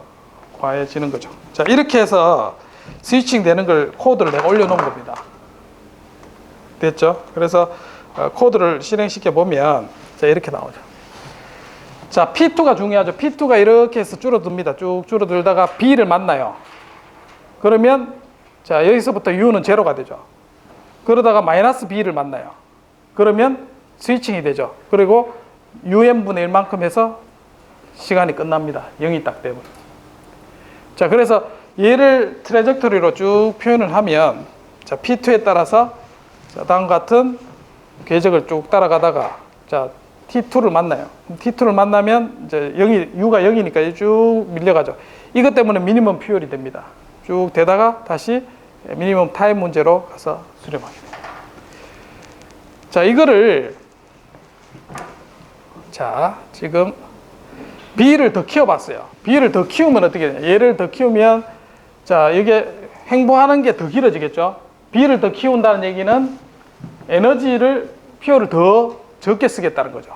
구해지는 거죠. 자, 이렇게 해서 스위칭 되는 걸 코드를 내가 올려놓은 겁니다. 됐죠? 그래서 코드를 실행시켜 보면 자, 이렇게 나오죠. 자, P2가 중요하죠. P2가 이렇게 해서 줄어듭니다. 쭉 줄어들다가 B를 만나요. 그러면 자, 여기서부터 U는 제로가 되죠. 그러다가 마이너스 B를 만나요. 그러면 스위칭이 되죠. 그리고 UM분의 1만큼 해서 시간이 끝납니다. 0이 딱 되면. 자, 그래서 얘를 트레젝토리로 쭉 표현을 하면, 자, P2에 따라서 자, 다음과 같은 궤적을 쭉 따라가다가, 자, T2를 만나요. T2를 만나면 이제 U가 0이니까 쭉 밀려가죠. 이것 때문에 미니멈 퓨얼이 됩니다. 쭉 되다가 다시 미니멈 타임 문제로 가서 수렴하게 됩니다. 자, 이거를 자, 지금 B를 더 키워봤어요. B를 더 키우면 어떻게 되냐? 얘를 더 키우면 자, 이게 횡보하는 게 더 길어지겠죠? B를 더 키운다는 얘기는 에너지를, 퓨어를 더 적게 쓰겠다는 거죠.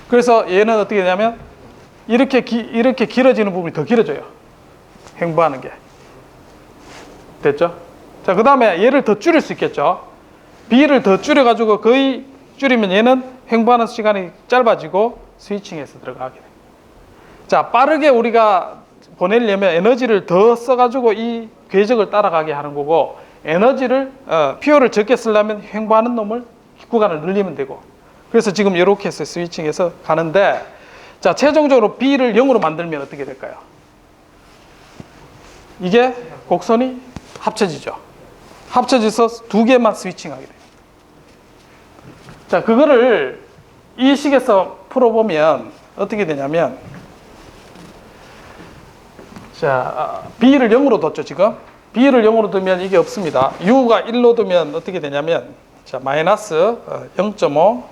그래서 얘는 어떻게 되냐면 이렇게 길어지는 부분이 더 길어져요. 횡보하는 게. 됐죠? 자, 그 다음에 얘를 더 줄일 수 있겠죠? B를 더 줄여가지고 거의 줄이면 얘는 횡보하는 시간이 짧아지고 스위칭해서 들어가게 돼요. 자, 빠르게 우리가 보내려면 에너지를 더 써가지고 이 궤적을 따라가게 하는 거고, 에너지를 퓨어를 적게 쓰려면 횡보하는 놈을 구간을 늘리면 되고, 그래서 지금 이렇게 해서 스위칭해서 가는데, 자, 최종적으로 B를 0으로 만들면 어떻게 될까요? 이게 곡선이 합쳐지죠. 합쳐져서 두 개만 스위칭하게 돼요. 자, 그거를 이 식에서 풀어보면 어떻게 되냐면, 자, B를 0으로 뒀죠, 지금. B를 0으로 두면 이게 없습니다. U가 1로 두면 어떻게 되냐면, 자, 마이너스 0.5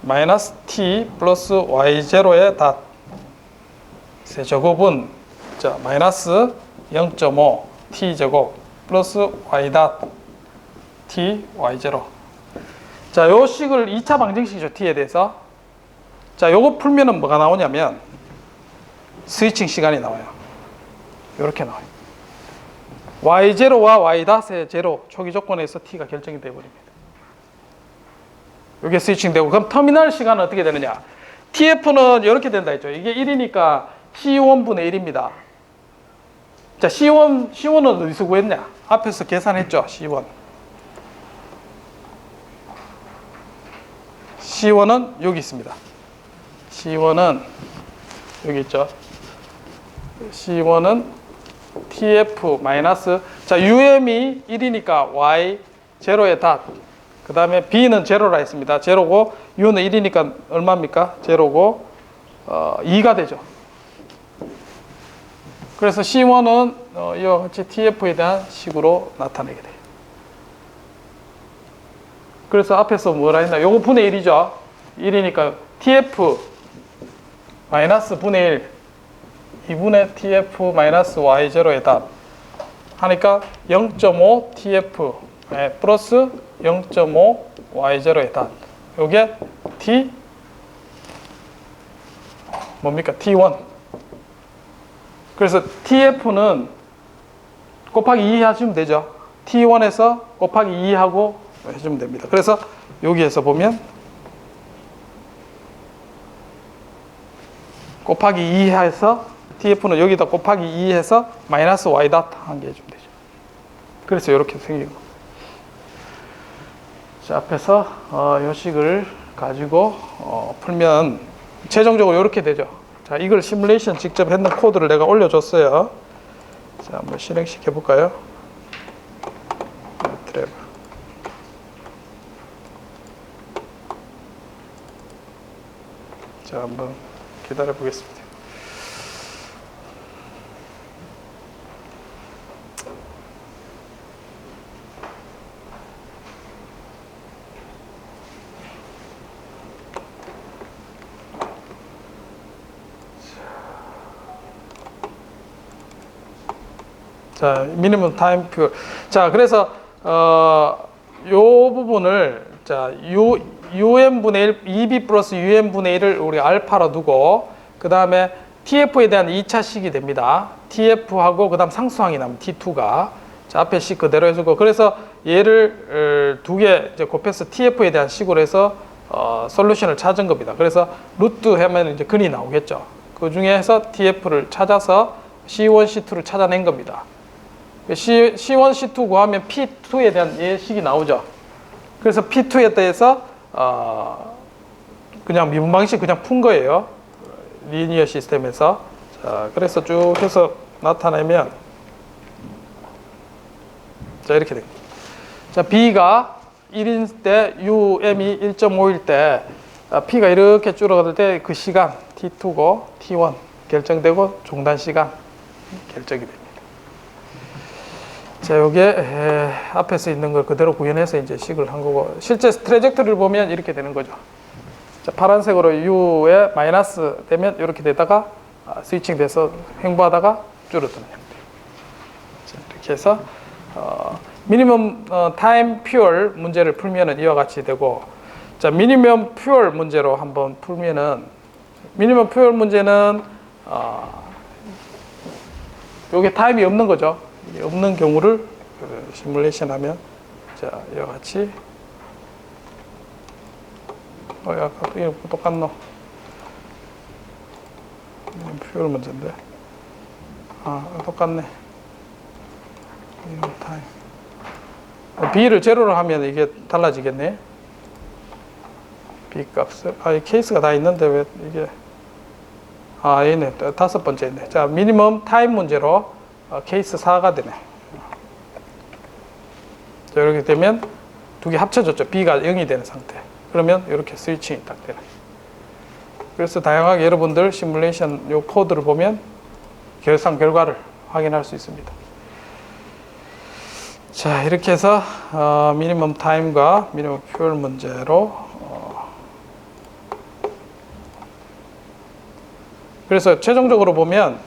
마이너스 T 플러스 Y0의 닷 세제곱은 자, 마이너스 0.5 T제곱 플러스 Y 닷 T Y0. 자, 요 식을 2차 방정식이죠, T에 대해서. 자, 요거 풀면은 뭐가 나오냐면 스위칭 시간이 나와요. 이렇게 나와요. Y0와 Y 닷의 제로 초기 조건에서 T가 결정이 되어버립니다. 이게 스위칭 되고, 그럼 터미널 시간은 어떻게 되느냐? TF는 이렇게 된다 했죠. 이게 1이니까 C1분의 1입니다. 자, C1은 어디서 구했냐? 앞에서 계산했죠, C1. C1은 여기 있습니다. C1은 여기 있죠. C1은 TF 마이너스, 자, UM이 1이니까 Y 제로의 닷. 그 다음에 B는 제로라 했습니다. 제로고, U는 1이니까 얼마입니까? 제로고, 2가 되죠. 그래서 C1은 이와 같이 TF에 대한 식으로 나타내게 돼요. 그래서 앞에서 뭐라 했나? 요거 분의 1이죠. 1이니까 TF 마이너스 분의 1, 2분의 TF 마이너스 Y0의 답 하니까 0.5 TF 플러스 0.5 Y0의 답. 요게 T 뭡니까? T1. 그래서 TF는 곱하기 2 하시면 되죠. T1에서 곱하기 2 하고 해주면 됩니다. 그래서 여기에서 보면 곱하기 2 해서 TF는 여기다 곱하기 2 해서 마이너스 Y 닷 한 개 해주면 되죠. 그래서 이렇게 생긴 거. 자, 앞에서 이 식을 가지고 풀면 최종적으로 이렇게 되죠. 자, 이걸 시뮬레이션 직접 했는 코드를 내가 올려줬어요. 자, 한번 실행시켜 볼까요? 트래블. 자, 한번 기다려 보겠습니다. 자, 미니멈 타임 퓨어. 자, 그래서 요 부분을 자, UM분의 1, EB 플러스 UM분의 1을 우리 알파로 두고, 그 다음에 TF에 대한 2차 식이 됩니다. TF하고 그 다음 상수항이 나면 T2가. 자, 앞에 식 그대로 해주고, 그래서 얘를 두 개 이제 곱해서 TF에 대한 식으로 해서 솔루션을 찾은 겁니다. 그래서 루트 하면 이제 근이 나오겠죠. 그 중에서 TF를 찾아서 C1, C2를 찾아낸 겁니다. C1, C2 구하면 P2에 대한 예식이 나오죠. 그래서 P2에 대해서 그냥 미분 방식 그냥 푼 거예요. 리니어 시스템에서. 자, 그래서 쭉 해서 나타내면 자, 이렇게 됩니다. 자, B가 1일 때 UM이 1.5일 때 P가 이렇게 줄어들 때 그 시간 T2고 T1 결정되고 종단 시간 결정이 됩니다. 자, 요게 앞에서 있는 걸 그대로 구현해서 이제 식을 한 거고, 실제 트레젝토리를 보면 이렇게 되는 거죠. 자, 파란색으로 U에 마이너스 되면 이렇게 되다가 스위칭 돼서 횡보하다가 줄어드는 형태. 자, 이렇게 해서 미니멈 타임 퓨얼 문제를 풀면은 이와 같이 되고, 자, 미니멈 퓨얼 문제로 한번 풀면은, 미니멈 퓨얼 문제는 요게 타임이 없는 거죠. 없는 경우를 시뮬레이션 하면, 자, 이와 같이 약간 이거 똑같노. 퓨얼 문제인데 똑같네. 타임 B를 제로로 하면 이게 달라지겠네. B 값을 이 케이스가 다 있는데 왜 이게 있네. 다섯 번째 있네. 자, 미니멈 타임 문제로 케이스 4가 되네. 자, 이렇게 되면 두 개 합쳐졌죠. B가 0이 되는 상태. 그러면 이렇게 스위칭이 딱 되네. 그래서 다양하게 여러분들 시뮬레이션 요 코드를 보면 계산 결과를 확인할 수 있습니다. 자, 이렇게 해서 미니멈 타임과 미니멈 퓨얼 문제로 그래서 최종적으로 보면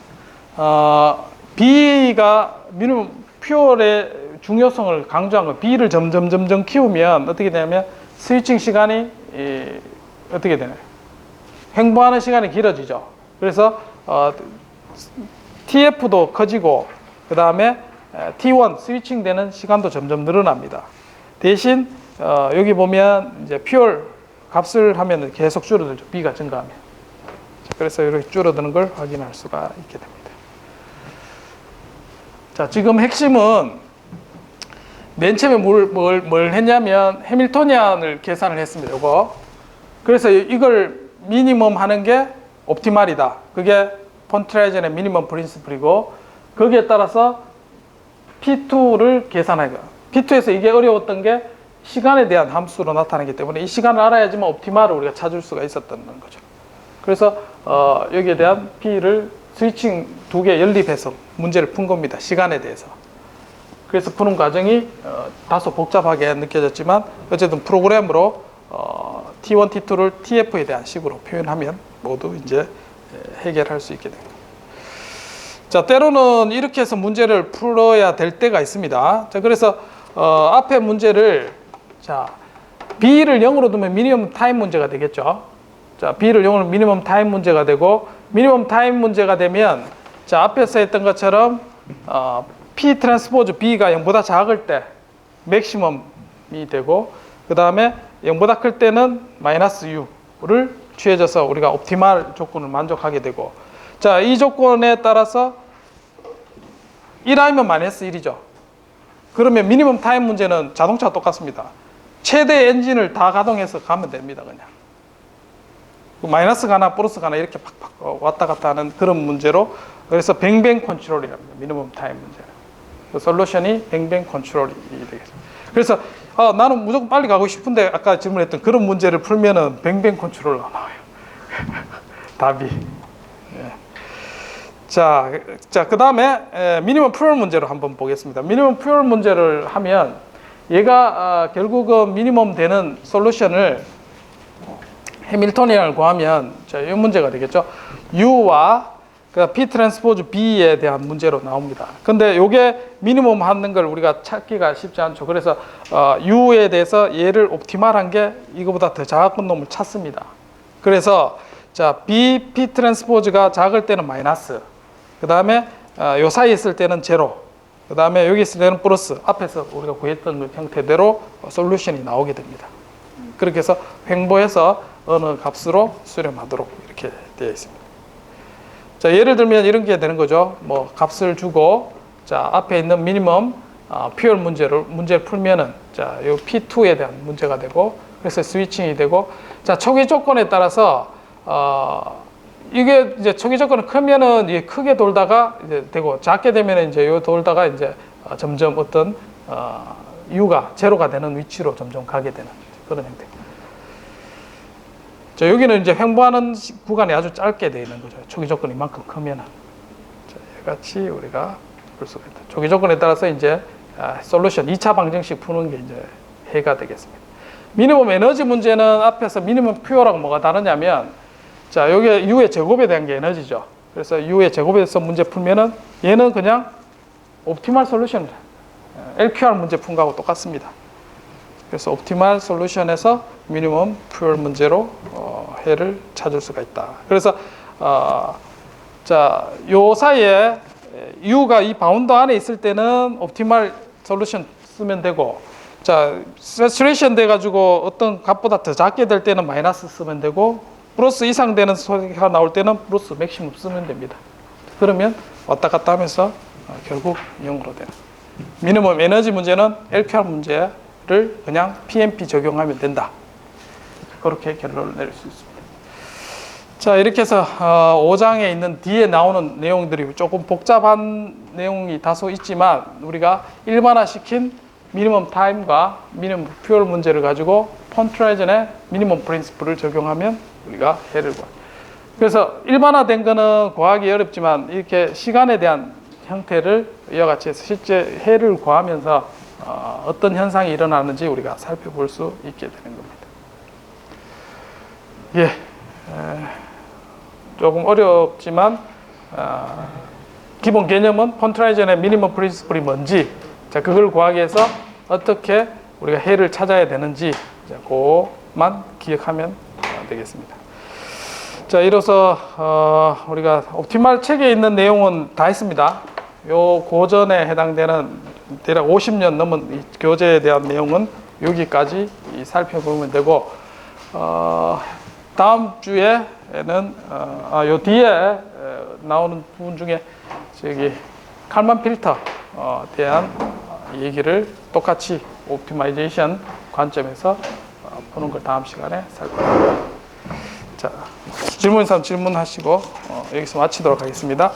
B가 미니멈 퓨얼의 중요성을 강조한 거, B를 점점 키우면 어떻게 되냐면 스위칭 시간이 어떻게 되나요? 횡보하는 시간이 길어지죠. 그래서 TF도 커지고 그 다음에 T1 스위칭 되는 시간도 점점 늘어납니다. 대신 여기 보면 이제 퓨얼 값을 하면 계속 줄어들죠. B가 증가하면. 그래서 이렇게 줄어드는 걸 확인할 수가 있게 됩니다. 자, 지금 핵심은 맨 처음에 뭘 했냐면 해밀토니안을 계산을 했습니다. 이거. 그래서 이걸 미니멈 하는 게 옵티말이다. 그게 폰트라이젠의 미니멈 프린시플이고, 거기에 따라서 P2를 계산하는 거예요. P2에서 이게 어려웠던 게 시간에 대한 함수로 나타나기 때문에 이 시간을 알아야지만 옵티말을 우리가 찾을 수가 있었던 거죠. 그래서 여기에 대한 P를 스위칭 두 개 연립해서 문제를 푼 겁니다. 시간에 대해서. 그래서 푸는 과정이 다소 복잡하게 느껴졌지만 어쨌든 프로그램으로 T1, T2를 TF에 대한 식으로 표현하면 모두 이제 해결할 수 있게 됩니다. 자, 때로는 이렇게 해서 문제를 풀어야 될 때가 있습니다. 자, 그래서 앞에 문제를, 자, B를 0으로 두면 미니멈 타임 문제가 되겠죠. 자, B를 0으로 미니멈 타임 문제가 되고, 미니멈 타임 문제가 되면, 자, 앞에서 했던 것처럼 P 트랜스포즈 B가 0보다 작을 때 맥시멈이 되고, 그 다음에 0보다 클 때는 마이너스 U를 취해져서 우리가 옵티말 조건을 만족하게 되고, 자, 이 조건에 따라서 1하면 마이너스 1이죠. 그러면 미니멈 타임 문제는 자동차와 똑같습니다. 최대 엔진을 다 가동해서 가면 됩니다. 그냥 마이너스 가나 플러스 가나 이렇게 팍팍 왔다 갔다 하는 그런 문제로, 그래서 뱅뱅 컨트롤이랍니다. 미니멈 타임 문제는. 그 솔루션이 뱅뱅 컨트롤이 되겠습니다. 그래서 나는 무조건 빨리 가고 싶은데 아까 질문했던 그런 문제를 풀면은 뱅뱅 컨트롤로 나와요. 답이. 예. 자, 그 다음에 미니멈 퓨얼 문제로 한번 보겠습니다. 미니멈 퓨얼 문제를 하면 얘가 결국은 미니멈 되는 솔루션을 해밀토니안을 구하면, 자, 이 문제가 되겠죠. U와 그 P 트랜스포즈 B에 대한 문제로 나옵니다. 근데 요게 미니멈 하는 걸 우리가 찾기가 쉽지 않죠. 그래서 U에 대해서 얘를 옵티말한 게 이거보다 더 작은 놈을 찾습니다. 그래서 자, B, P 트랜스포즈가 작을 때는 마이너스, 그 다음에 요 사이에 있을 때는 제로, 그 다음에 여기 있을 때는 플러스, 앞에서 우리가 구했던 형태대로 솔루션이 나오게 됩니다. 그렇게 해서 횡보해서 어느 값으로 수렴하도록 이렇게 되어 있습니다. 자, 예를 들면 이런 게 되는 거죠. 뭐 값을 주고, 자, 앞에 있는 미니멈 퓨얼 문제를 풀면은, 자, 요 P2에 대한 문제가 되고, 그래서 스위칭이 되고, 자, 초기 조건에 따라서 이게 이제 초기 조건은 크면은 이게 크게 돌다가 이제 되고, 작게 되면은 이제 요 돌다가 이제 점점 어떤 U가 제로가 되는 위치로 점점 가게 되는 그런 형태. 자, 여기는 이제 횡보하는 구간이 아주 짧게 되어 있는 거죠. 초기 조건이 이만큼 크면은. 자, 이같이 우리가 볼 수가 있다. 초기 조건에 따라서 이제 솔루션 2차 방정식 푸는 게 이제 해가 되겠습니다. 미니멈 에너지 문제는 앞에서 미니멈 퓨어라고 뭐가 다르냐면, 자, 여기 U의 제곱에 대한 게 에너지죠. 그래서 U의 제곱에서 문제 풀면은 얘는 그냥 옵티멀 솔루션, LQR 문제 푼 거하고 똑같습니다. 그래서 옵티멀 솔루션에서 미니멈 퓨어 문제로 해를 찾을 수가 있다. 그래서 자, 요 사이에 U가 이 바운드 안에 있을 때는 옵티멀 솔루션 쓰면 되고, 자, 세츄레이션 돼가지고 어떤 값보다 더 작게 될 때는 마이너스 쓰면 되고, 플러스 이상 되는 소리가 나올 때는 플러스 맥시멈 쓰면 됩니다. 그러면 왔다 갔다 하면서 결국 0으로 되는. 미니멈 에너지 문제는 LQR 문제를 그냥 PMP 적용하면 된다. 그렇게 결론을 내릴 수 있습니다. 자, 이렇게 해서 5장에 있는 뒤에 나오는 내용들이 조금 복잡한 내용이 다소 있지만, 우리가 일반화시킨 미니멈 타임과 미니멈 퓨얼 문제를 가지고 폰트라이전의 미니멈 프린시플을 적용하면 우리가 해를 구합니다. 그래서 일반화된 거는 구하기 어렵지만, 이렇게 시간에 대한 형태를 이와 같이 해서 실제 해를 구하면서 어떤 현상이 일어나는지 우리가 살펴볼 수 있게 되는 겁니다. 예, 조금 어렵지만 기본 개념은 폰트라이전의 미니멈 프린시플이 뭔지, 자, 그걸 구하기 위해서 어떻게 우리가 해를 찾아야 되는지, 그것만 기억하면 되겠습니다. 자, 이로써 우리가 옵티멀 책에 있는 내용은 다 했습니다. 요 고전에 해당되는 대략 50년 넘은 이 교재에 대한 내용은 여기까지 살펴보면 되고, 다음 주에는 요 뒤에 나오는 부분 중에 저기 칼만 필터 대한 얘기를 똑같이 옵티마이제이션 관점에서 보는 걸 다음 시간에 살펴봅니다. 자, 질문 있으면 질문하시고 여기서 마치도록 하겠습니다.